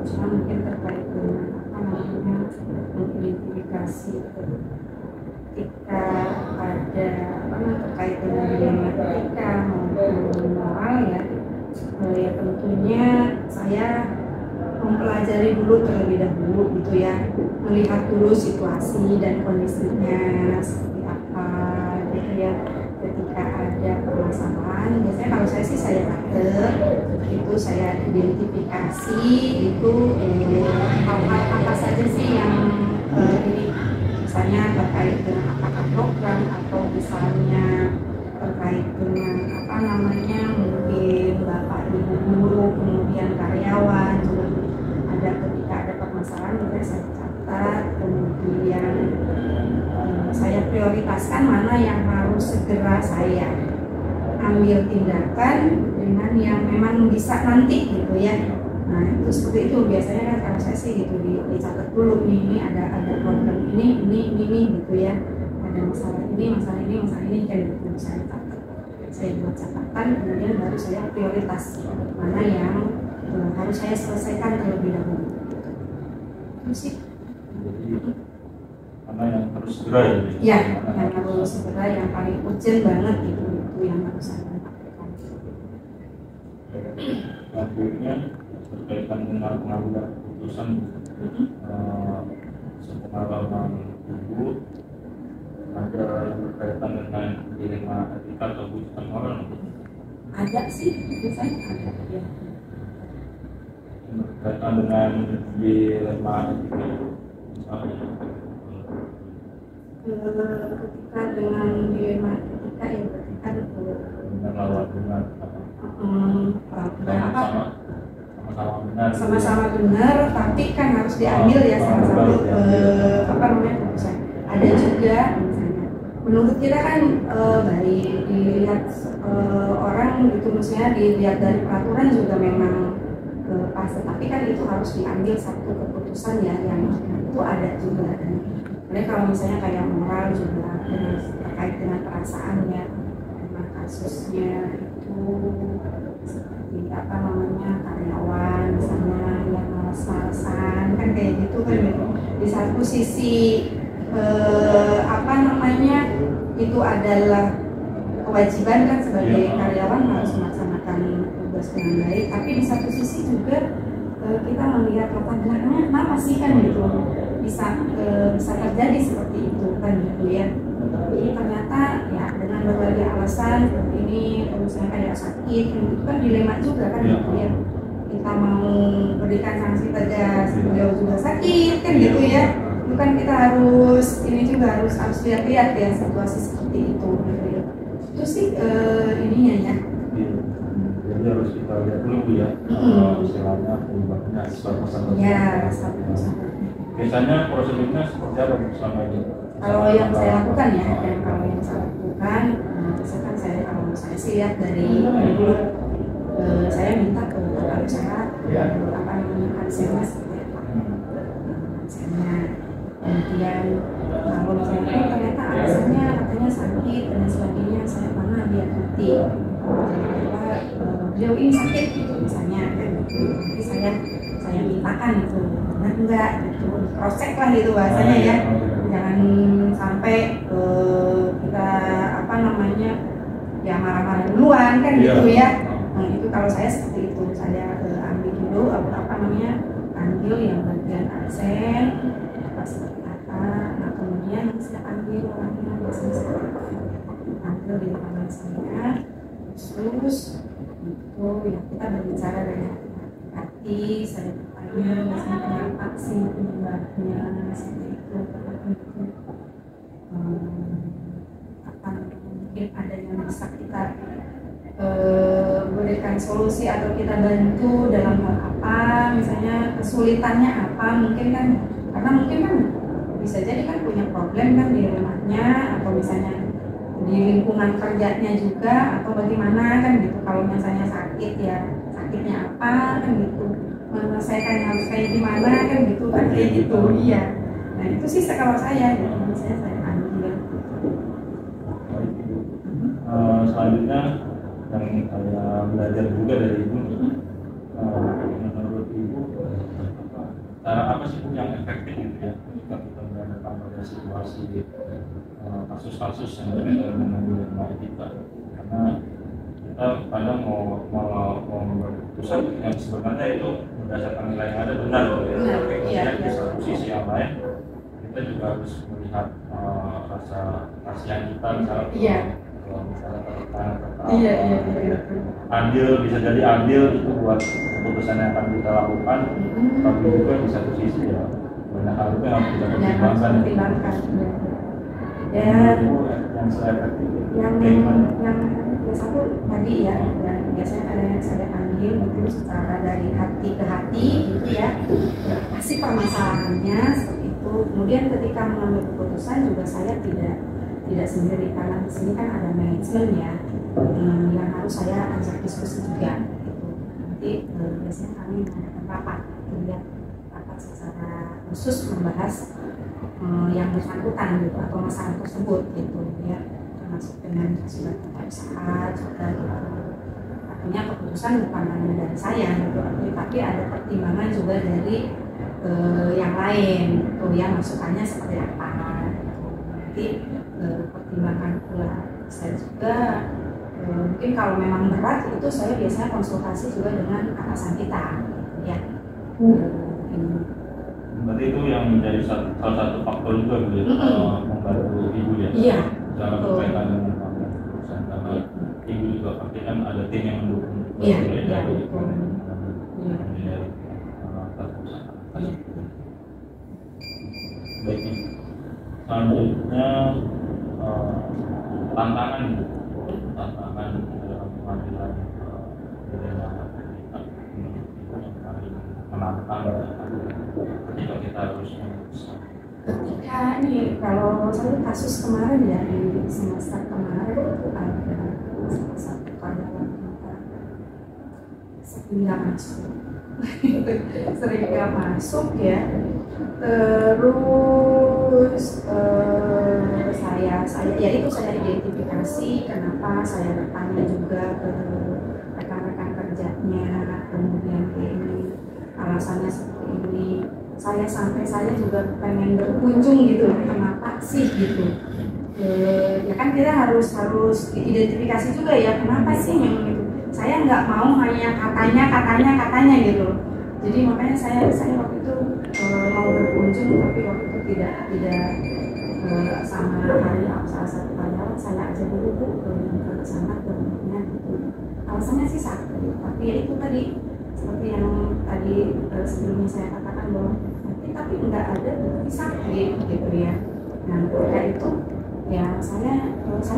Cuma mungkin terkait dengan mengidentifikasi ketika ada terkait dengan dilema etika maupun moral ya. Ya tentunya saya mempelajari dulu terlebih dahulu gitu ya, melihat dulu situasi dan kondisinya seperti apa gitu ya. Ketika ada permasalahan, biasanya kalau saya sih saya catat, itu saya identifikasi itu hal-hal apa saja sih yang ini misalnya terkait dengan apakah program atau misalnya terkait dengan mungkin bapak ibu guru kemudian karyawan juga ada ketika ada permasalahan juga saya catat, kemudian saya prioritaskan mana yang harus segera saya ambil tindakan dengan yang memang bisa nanti gitu ya. Nah itu seperti itu biasanya kan kalau saya sih gitu dicatat dulu ini ada problem ini gitu ya, ada masalah ini kayak gitu saya catat, saya buat catatan kemudian baru saya prioritas mana yang harus saya selesaikan terlebih dahulu. Itu sih. Mana yang harus segera ya? Yang harus segera, yang paling urgent banget gitu, itu yang harus saya lakukan. Selanjutnya berkaitan dengan pengambilan keputusan sepengalaman Ibu ada yang berkaitan dengan dilema etika atau rujukan moral? Ada sih, biasanya ada ya. Berkaitan dengan dilema etika misalnya ketika dengan dilema etika ya berarti kan sama-sama benar tapi kan harus diambil ya salah satu keputusan. Ada juga misalnya menurut kita kan baik dilihat orang gitu, misalnya dilihat dari peraturan juga memang pas, tapi kan itu harus diambil satu keputusan ya yang itu ada juga. Jadi kalau misalnya kayak moral juga terkait dengan perasaannya, karena kasusnya itu seperti karyawan misalnya yang malas-malasan kan kayak gitu kan. Di satu sisi apa namanya, itu adalah kewajiban kan sebagai karyawan harus melaksanakan tugas dengan baik, tapi di satu sisi juga kita melihat latar belakangnya kenapa sih kan gitu bisa terjadi seperti itu kan gitu ya. Jadi ternyata ya dengan berbagai alasan seperti ini, misalnya kayak sakit, itu kan dilema juga kan gitu ya. Kita mau berikan sanksi tegas, beliau juga sakit kan gitu ya. Itu kan kita harus ini juga harus lihat-lihat ya situasi seperti itu gitu ya. Itu sih ininya ya. Jadi harus kita lihat dulu Bu ya, istilahnya penyebabnya sebab-sebab. Ya, biasanya prosedurnya seperti apa selama ini? Kalau yang saya lakukan ya, dan kalau yang saya lakukan, misalkan kalau saya sih lihat dari dulu, saya minta ke tata usaha apa namanya hasilnya seperti apa, hasilnya. Kemudian kalau misalnya ternyata alasannya katanya sakit dan sebagainya, saya mana dia bukti bahwa beliau ini sakit gitu misalnya, kan nanti saya mintakan itu benar enggak gitu, cross check lah gitu bahasanya ya, jangan sampai kita apa namanya ya marah-marah duluan kan gitu ya. Nah itu kalau saya seperti itu, saya ambil dulu apa namanya, ambil yang bagian absen apa seperti apa, nah kemudian saya ambil orangnya biasanya saya ambil di tangan saya, terus itu ya kita berbicara dengan hati, saya bertanya misalnya kenapa sih penyebabnya seperti itu, apa mungkin ada yang bisa kita berikan solusi atau kita bantu dalam hal apa, misalnya kesulitannya apa, mungkin kan karena mungkin kan bisa jadi kan punya problem kan di rumahnya atau misalnya di lingkungan kerjanya juga atau bagaimana kan gitu. Kalau misalnya sakit ya sakitnya apa kan gitu, menyelesaikan harus kayak gimana kan gitu kan kayak gitu. Iya, nah itu sih kalau saya gitu, misalnya saya ambil. Selanjutnya yang saya belajar juga dari Ibu, menurut Ibu cara apa sih Bu yang efektif gitu ya jika kita menghadapi pada situasi kasus-kasus yang berkaitan dengan nilai kita, karena kita kadang mau membuat keputusan yang sebenarnya itu berdasarkan nilai yang ada benar gitu ya, tapi kemudian di satu sisi yang lain kita juga harus melihat rasa kasihan kita misalnya. Misalnya adil, bisa jadi adil itu buat keputusan yang akan kita lakukan, tapi juga di satu sisi ya banyak hal yang harus kita pertimbangkan. Ya, yang saya efektif yang satu tadi ya, dan biasanya ada yang saya ambil itu secara dari hati ke hati gitu ya, pasti permasalahannya seperti itu. Kemudian ketika mengambil keputusan juga saya tidak sendiri, karena di sini kan ada manajemen ya, yang harus saya ajak diskusi juga gitu. Nanti biasanya kami mengadakan rapat gitu ya, rapat secara khusus membahas yang bersangkutan gitu atau masalah tersebut gitu ya, termasuk dengan surat tata usaha juga gitu. Artinya keputusan bukan hanya dari saya gitu, tapi ada pertimbangan juga dari yang lain gitu ya, masukannya seperti apa gitu. Nanti pertimbangan pula saya juga mungkin kalau memang berat itu saya biasanya konsultasi juga dengan atasan kita ya. Berarti itu yang menjadi salah satu faktor juga gitu membantu Ibu ya. Iya. Dalam berkaitan dengan perusahaan, karena Ibu juga pasti kan ada tim yang mendukung. Iya. Baik, selanjutnya tantangan dalam pengadilan yang paling menantang ketika kita harus memutuskan. Ketika nih kalau saya kasus kemarin ya di semester kemarin itu ada salah satu karyawan kita sering nggak masuk sering nggak masuk ya, terus saya itu saya identifikasi kenapa, saya bertanya juga ke rekan-rekan kerjanya, kemudian ini alasannya seperti ini, saya sampai saya juga pengen berkunjung gitu, kenapa sih gitu. Ya kan kita harus identifikasi juga ya, kenapa sih memang itu. Saya nggak mau hanya katanya gitu. Jadi makanya saya waktu itu mau berkunjung, tapi waktu itu tidak sama salah satu karyawan saya aja dulu ke sana ke rumahnya gitu. Alasannya sih sakit, tapi ya itu tadi seperti yang tadi sebelumnya saya katakan bahwa tapi nggak ada tapi sakit gitu ya. Nah ketika itu ya saya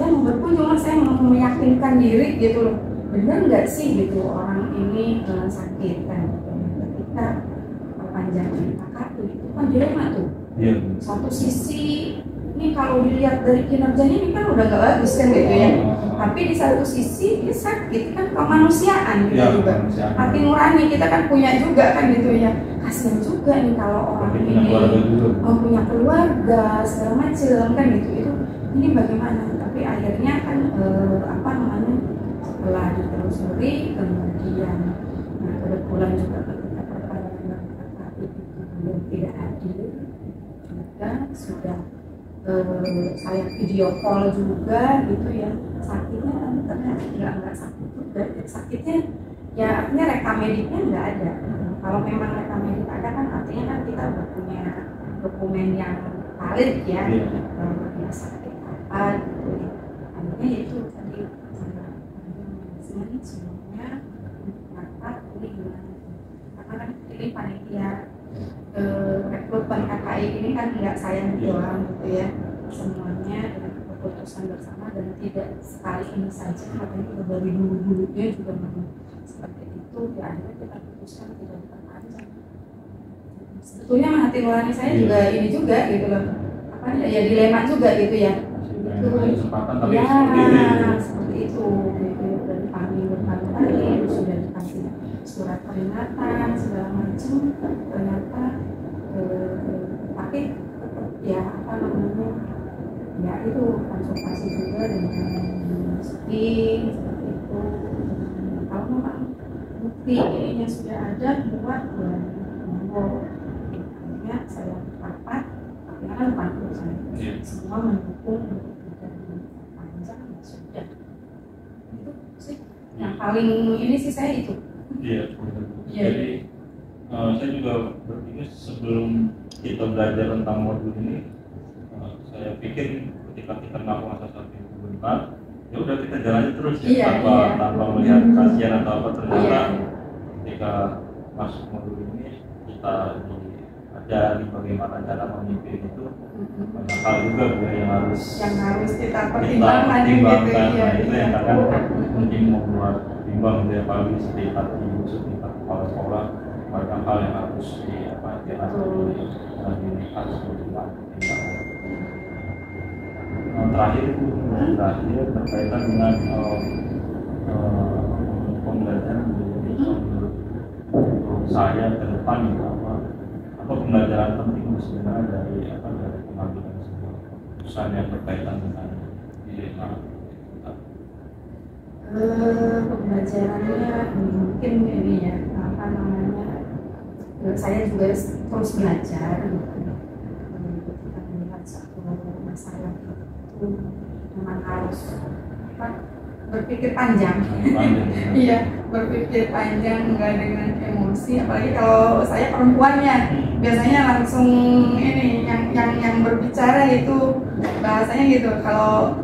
mau berkunjung, saya mau meyakinkan diri gitu loh, benar nggak sih gitu orang ini sakit kan. Ketika perpanjangan KKI itu kan dilema tuh. Satu sisi ini kalau dilihat dari kinerjanya ini kan udah nggak bagus kan gitu ya. Tapi di satu sisi dia sakit kan, kemanusiaan kita juga. Hati nurani kita kan punya juga kan gitu ya. Kasian juga nih kalau orang ini punya keluarga segala macam kan gitu. Itu ini bagaimana? Tapi akhirnya kan setelah ditelusuri kemudian kebetulan juga ketika perpanjangan KKI itu belum tidak adil juga sudah saya video call juga gitu ya, sakitnya ternyata nggak sakit juga, sakitnya ya artinya rekam mediknya nggak ada. Kalau memang rekam medik ada kan artinya kan kita udah punya dokumen yang valid ya, dia sakit apa gitu ya. Artinya itu tadi semuanya dapat ini gimana, karena kan ini panitia rekrutmen KKI ini kan nggak saya doang gitu ya, semuanya dengan keputusan bersama dan tidak sekali ini saja, makanya kita dari dulu-dulunya juga memang seperti itu. Ya akhirnya kita putuskan tidak diperpanjang. Sebetulnya hati nurani saya juga ini juga gitu loh, apa ya dilema juga gitu ya. Seperti itu gitu. Dan kami berkali-kali sudah dikasih surat peringatan segala macam, ternyata tapi ya ya itu konsultasi juga dengan seperti itu. Kalau memang bukti yang sudah ada buat ya akhirnya saya rapat, akhirnya kan panggil saya semua mendukung panjang ya sudah. Itu sih yang paling ini sih saya itu. Jadi saya juga berpikir sebelum kita belajar tentang modul ini, saya pikir ketika kita melakukan sesuatu yang benar, ya udah kita jalani terus ya, tanpa melihat kajian atau apa. Ternyata ketika masuk modul ini kita diajari bagaimana cara memimpin itu, banyak hal juga yang harus kita pertimbangkan gitu ya. Itu yang akan mungkin membuat timbang dari pagi setiap ibu setiap kepala sekolah, banyak hal yang harus harus dilakukan. Terakhir berkaitan dengan pembelajaran saya ke depan apa pembelajaran penting sebenarnya dari pengambilan sebuah keputusan yang berkaitan dengan dilema. Pembelajarannya mungkin ini ya, saya juga terus belajar ketika melihat satu masalah itu memang harus berpikir panjang. Iya, berpikir panjang, nggak dengan emosi. Apalagi kalau saya perempuannya, biasanya langsung ini yang berbicara itu bahasanya gitu. Kalau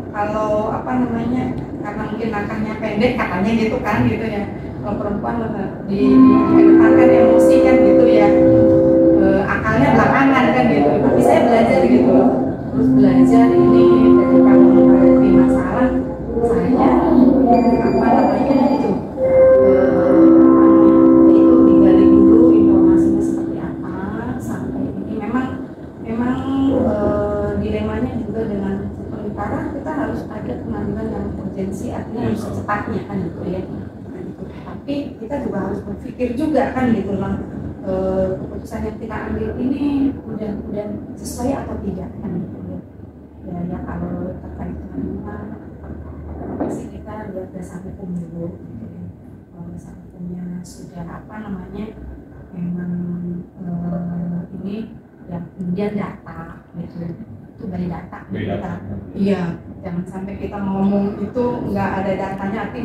karena mungkin langkahnya pendek katanya gitu kan gitu ya. Kalau perempuan dikedepankan emosi kan gitu ya, akalnya belakangan kan gitu. Tapi saya belajar gitu, terus belajar ini ketika menghadapi masalah saya itu digali dulu informasinya seperti apa sampai ini. Memang dilemanya juga dengan karena kita harus ada pengambilan yang urgensi, artinya harus secepatnya kan gitu ya. Tapi kita juga harus berpikir juga kan gitu loh, keputusan yang kita ambil ini udah sesuai atau tidak kan gitu ya. Ya kalau terkait dengan pasti kita lihat dasar hukum dulu gitu ya. Kalau dasar hukumnya sudah memang ini ya kemudian data gitu, itu dari data. Iya, jangan sampai kita ngomong itu nggak ada datanya, arti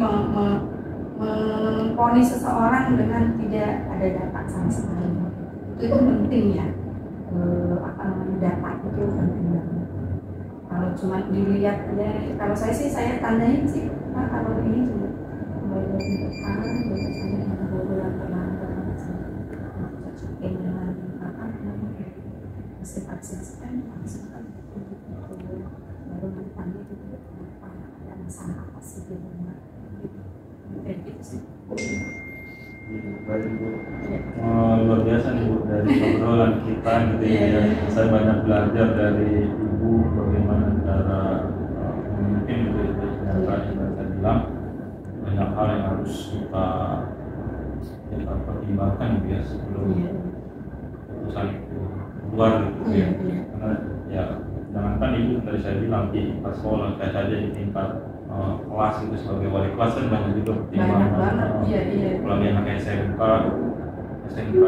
memponis seseorang dengan tidak ada data sama sekali. Itu penting ya, data itu penting banget. Kalau cuma dilihat ya, kalau saya sih saya tandain sih, kalau ini juga mulai dari depan, biasanya yang bulan pertama cocokin dengan hasil kan baru nanti itu ada masalah apa sih di rumah, kayak gitu sih. Baik Bu, luar biasa nih Bu, dari obrolan kita gitu ya. Saya banyak belajar dari Ibu bagaimana cara memimpin gitu ya. Ternyata yang saya bilang banyak hal yang harus kita pertimbangkan gitu ya sebelum keputusan itu keluar gitu ya. Karena ya jangankan Ibu tadi saya bilang di tingkat sekolah, kayak saja di tingkat kelas itu sebagai wali kelas kan banyak juga pertimbangan. Apalagi anak SMK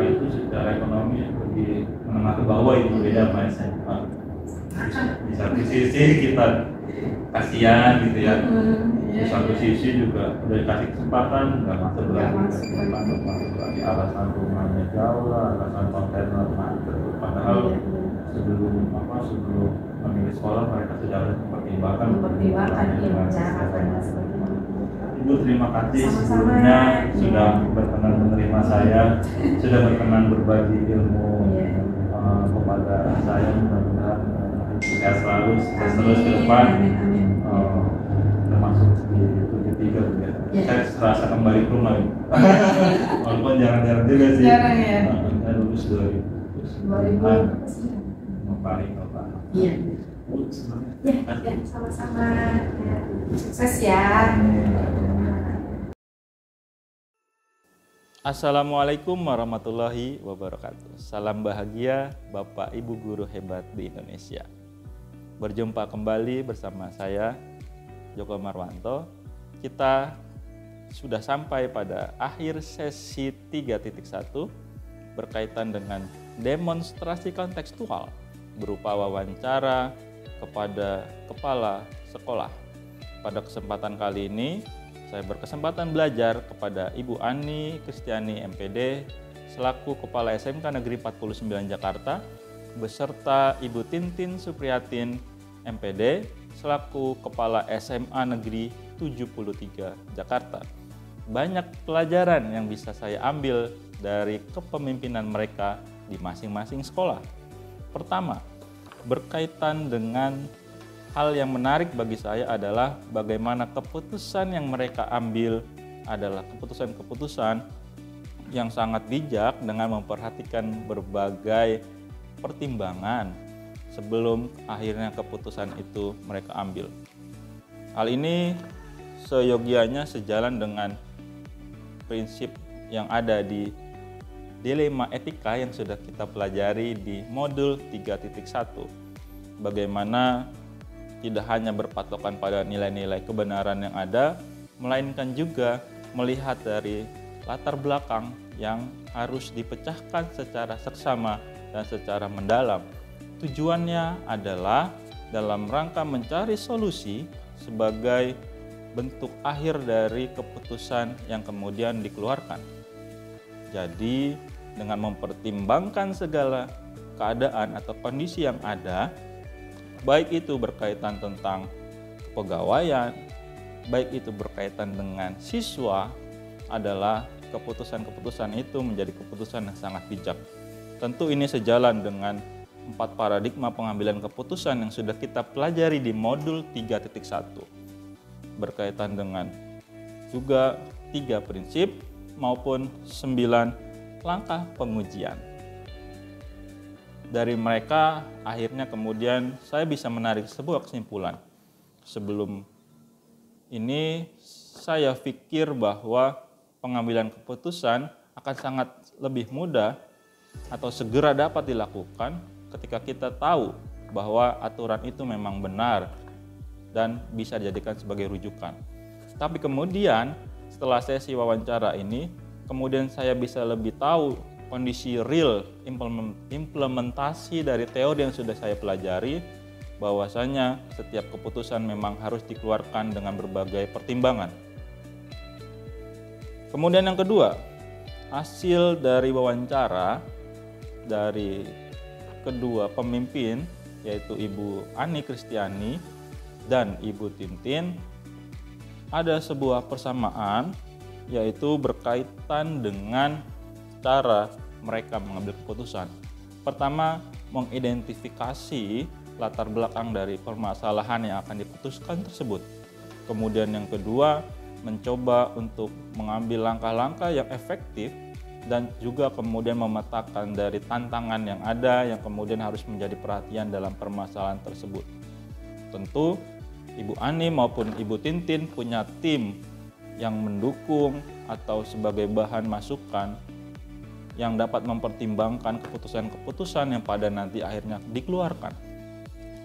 itu secara ekonomi lebih menengah ke bawah, itu beda sama SMK. Di satu sisi kita kasihan gitu ya, di satu sisi juga udah dikasih kesempatan nggak masuk lagi, alasan rumahnya jauh lah, alasan kontainer macet. Padahal sebelum memilih sekolah mereka sudah harus mempertimbangkan Ibu, terima kasih sebelumnya sudah berkenan menerima saya, sudah berkenan berbagi ilmu kepada saya. Mudah-mudahan sehat selalu, sukses terus ke depan, termasuk di 73 ya. Saya serasa kembali ke rumah walaupun jarang-jarang juga sih. Saya lulus 2000 paling iya. Ya, sama-sama. Ya, sukses ya. Assalamualaikum warahmatullahi wabarakatuh. Salam bahagia Bapak Ibu guru hebat di Indonesia. Berjumpa kembali bersama saya Joko Marwanto. Kita sudah sampai pada akhir sesi 3.1 berkaitan dengan demonstrasi kontekstual berupa wawancara kepada kepala sekolah. Pada kesempatan kali ini, saya berkesempatan belajar kepada Ibu Ani Kristiani MPD selaku Kepala SMK Negeri 49 Jakarta beserta Ibu Tintin Supriyatin MPD selaku Kepala SMA Negeri 73 Jakarta. Banyak pelajaran yang bisa saya ambil dari kepemimpinan mereka di masing-masing sekolah. Pertama, berkaitan dengan hal yang menarik bagi saya adalah bagaimana keputusan yang mereka ambil adalah keputusan-keputusan yang sangat bijak dengan memperhatikan berbagai pertimbangan sebelum akhirnya keputusan itu mereka ambil. Hal ini seyogianya sejalan dengan prinsip yang ada di dilema etika yang sudah kita pelajari di modul 3.1. Bagaimana tidak hanya berpatokan pada nilai-nilai kebenaran yang ada, melainkan juga melihat dari latar belakang yang harus dipecahkan secara seksama dan secara mendalam. Tujuannya adalah dalam rangka mencari solusi sebagai bentuk akhir dari keputusan yang kemudian dikeluarkan. Jadi, dengan mempertimbangkan segala keadaan atau kondisi yang ada, baik itu berkaitan tentang kepegawaian, baik itu berkaitan dengan siswa, adalah keputusan-keputusan itu menjadi keputusan yang sangat bijak. Tentu ini sejalan dengan 4 paradigma pengambilan keputusan yang sudah kita pelajari di modul 3.1. Berkaitan dengan juga 3 prinsip maupun 9 langkah pengujian. Dari mereka akhirnya kemudian saya bisa menarik sebuah kesimpulan. Sebelum ini saya pikir bahwa pengambilan keputusan akan sangat lebih mudah atau segera dapat dilakukan ketika kita tahu bahwa aturan itu memang benar dan bisa dijadikan sebagai rujukan. Tapi kemudian setelah sesi wawancara ini, kemudian saya bisa lebih tahu kondisi real implementasi dari teori yang sudah saya pelajari, bahwasanya setiap keputusan memang harus dikeluarkan dengan berbagai pertimbangan. Kemudian yang kedua, hasil dari wawancara dari kedua pemimpin, yaitu Ibu Ani Kristiani dan Ibu Tintin, ada sebuah persamaan, yaitu berkaitan dengan cara mereka mengambil keputusan. Pertama, mengidentifikasi latar belakang dari permasalahan yang akan diputuskan tersebut. Kemudian yang kedua, mencoba untuk mengambil langkah-langkah yang efektif dan juga kemudian memetakan dari tantangan yang ada yang kemudian harus menjadi perhatian dalam permasalahan tersebut. Tentu Ibu Ani maupun Ibu Tintin punya tim yang mendukung atau sebagai bahan masukan yang dapat mempertimbangkan keputusan-keputusan yang pada nanti akhirnya dikeluarkan.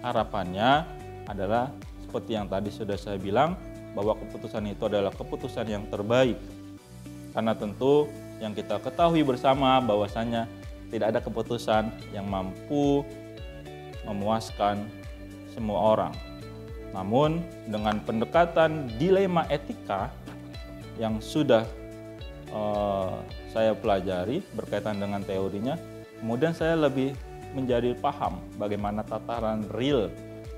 Harapannya adalah seperti yang tadi sudah saya bilang, bahwa keputusan itu adalah keputusan yang terbaik. Karena tentu yang kita ketahui bersama bahwasanya tidak ada keputusan yang mampu memuaskan semua orang. Namun dengan pendekatan dilema etika yang sudah saya pelajari berkaitan dengan teorinya, kemudian saya lebih menjadi paham bagaimana tataran real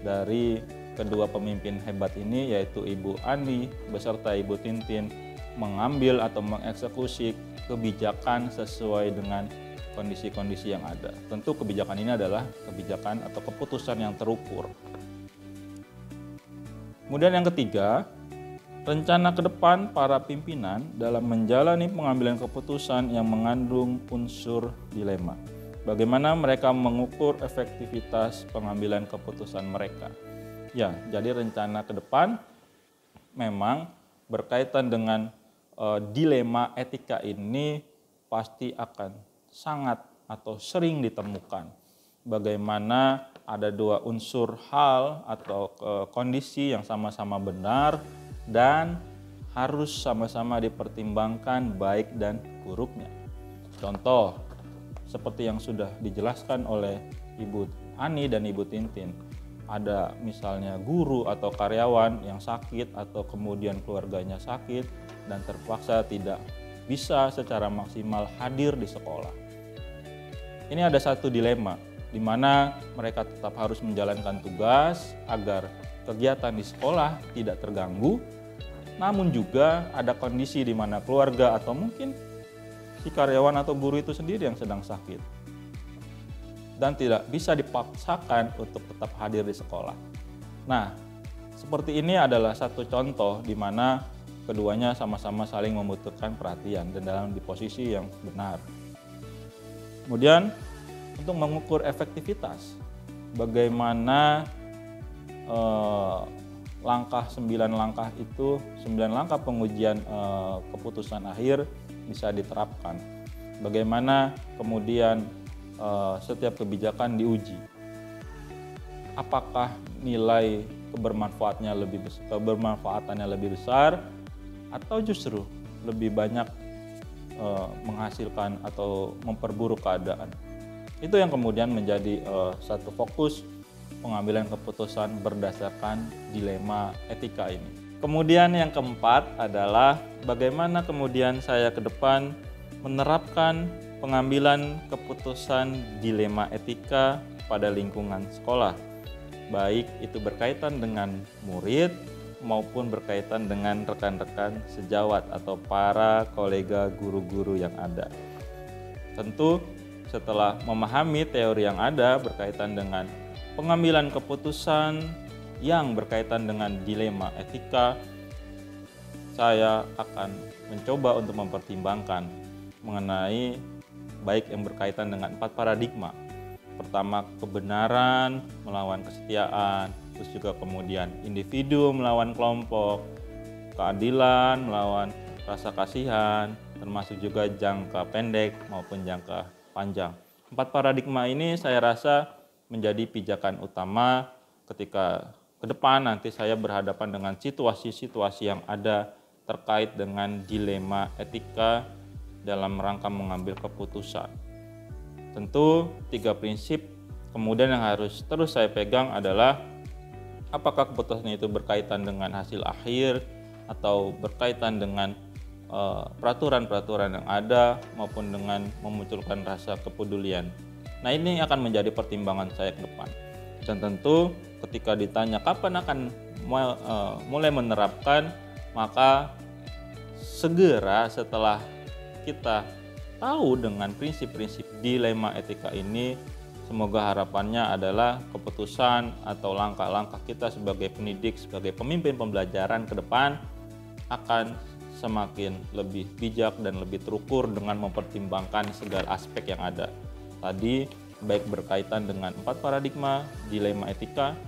dari kedua pemimpin hebat ini, yaitu Ibu Ani beserta Ibu Tintin, mengambil atau mengeksekusi kebijakan sesuai dengan kondisi-kondisi yang ada. Tentu kebijakan ini adalah kebijakan atau keputusan yang terukur. Kemudian yang ketiga, rencana ke depan para pimpinan dalam menjalani pengambilan keputusan yang mengandung unsur dilema. Bagaimana mereka mengukur efektivitas pengambilan keputusan mereka. Ya, jadi rencana ke depan memang berkaitan dengan dilema etika ini pasti akan sangat atau sering ditemukan. Bagaimana ada dua unsur hal atau kondisi yang sama-sama benar dan harus sama-sama dipertimbangkan baik dan buruknya. Contoh, seperti yang sudah dijelaskan oleh Ibu Ani dan Ibu Tintin. Ada misalnya guru atau karyawan yang sakit atau kemudian keluarganya sakit dan terpaksa tidak bisa secara maksimal hadir di sekolah. Ini ada satu dilema di mana mereka tetap harus menjalankan tugas agar kegiatan di sekolah tidak terganggu, namun juga ada kondisi di mana keluarga atau mungkin si karyawan atau guru itu sendiri yang sedang sakit dan tidak bisa dipaksakan untuk tetap hadir di sekolah. Nah, seperti ini adalah satu contoh di mana keduanya sama-sama saling membutuhkan perhatian dan dalam di posisi yang benar. Kemudian untuk mengukur efektivitas, bagaimana langkah 9 langkah pengujian keputusan akhir bisa diterapkan. Bagaimana kemudian setiap kebijakan diuji. Apakah nilai kebermanfaatannya lebih besar atau justru lebih banyak menghasilkan atau memperburuk keadaan. Itu yang kemudian menjadi satu fokus pengambilan keputusan berdasarkan dilema etika ini. Kemudian yang keempat adalah bagaimana kemudian saya ke depan menerapkan pengambilan keputusan dilema etika pada lingkungan sekolah. Baik itu berkaitan dengan murid maupun berkaitan dengan rekan-rekan sejawat atau para kolega guru-guru yang ada. Tentu setelah memahami teori yang ada berkaitan dengan pengambilan keputusan yang berkaitan dengan dilema etika, saya akan mencoba untuk mempertimbangkan mengenai baik yang berkaitan dengan 4 paradigma. Pertama, kebenaran melawan kesetiaan, terus juga kemudian individu melawan kelompok, keadilan melawan rasa kasihan, termasuk juga jangka pendek maupun jangka panjang. 4 paradigma ini saya rasa menjadi pijakan utama ketika ke depan nanti saya berhadapan dengan situasi-situasi yang ada terkait dengan dilema etika dalam rangka mengambil keputusan. Tentu 3 prinsip kemudian yang harus terus saya pegang adalah apakah keputusan itu berkaitan dengan hasil akhir atau berkaitan dengan peraturan-peraturan yang ada maupun dengan memunculkan rasa kepedulian. Nah, ini akan menjadi pertimbangan saya ke depan. Dan tentu ketika ditanya kapan akan mulai menerapkan, maka segera setelah kita tahu dengan prinsip-prinsip dilema etika ini, semoga harapannya adalah keputusan atau langkah-langkah kita sebagai pendidik, sebagai pemimpin pembelajaran ke depan akan semakin lebih bijak dan lebih terukur dengan mempertimbangkan segala aspek yang ada. Tadi baik berkaitan dengan 4 paradigma, dilema etika,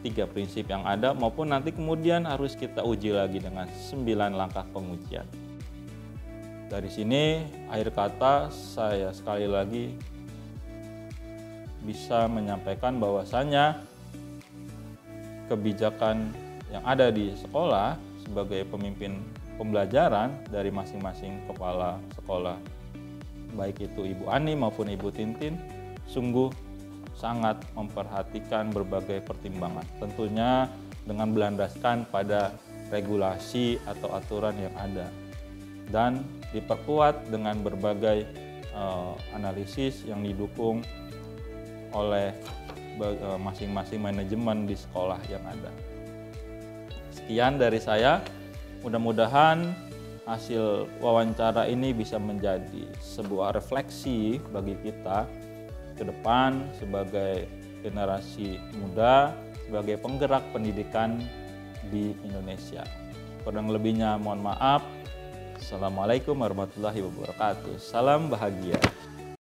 3 prinsip yang ada maupun nanti kemudian harus kita uji lagi dengan 9 langkah pengujian. Dari sini akhir kata saya sekali lagi bisa menyampaikan bahwasanya kebijakan yang ada di sekolah sebagai pemimpin pembelajaran dari masing-masing kepala sekolah, baik itu Ibu Ani maupun Ibu Tintin, sungguh sangat memperhatikan berbagai pertimbangan. Tentunya dengan berlandaskan pada regulasi atau aturan yang ada dan diperkuat dengan berbagai analisis yang didukung oleh masing-masing manajemen di sekolah yang ada. Sekian dari saya. Mudah-mudahan hasil wawancara ini bisa menjadi sebuah refleksi bagi kita ke depan sebagai generasi muda, sebagai penggerak pendidikan di Indonesia. Kurang lebihnya mohon maaf. Assalamualaikum warahmatullahi wabarakatuh. Salam bahagia.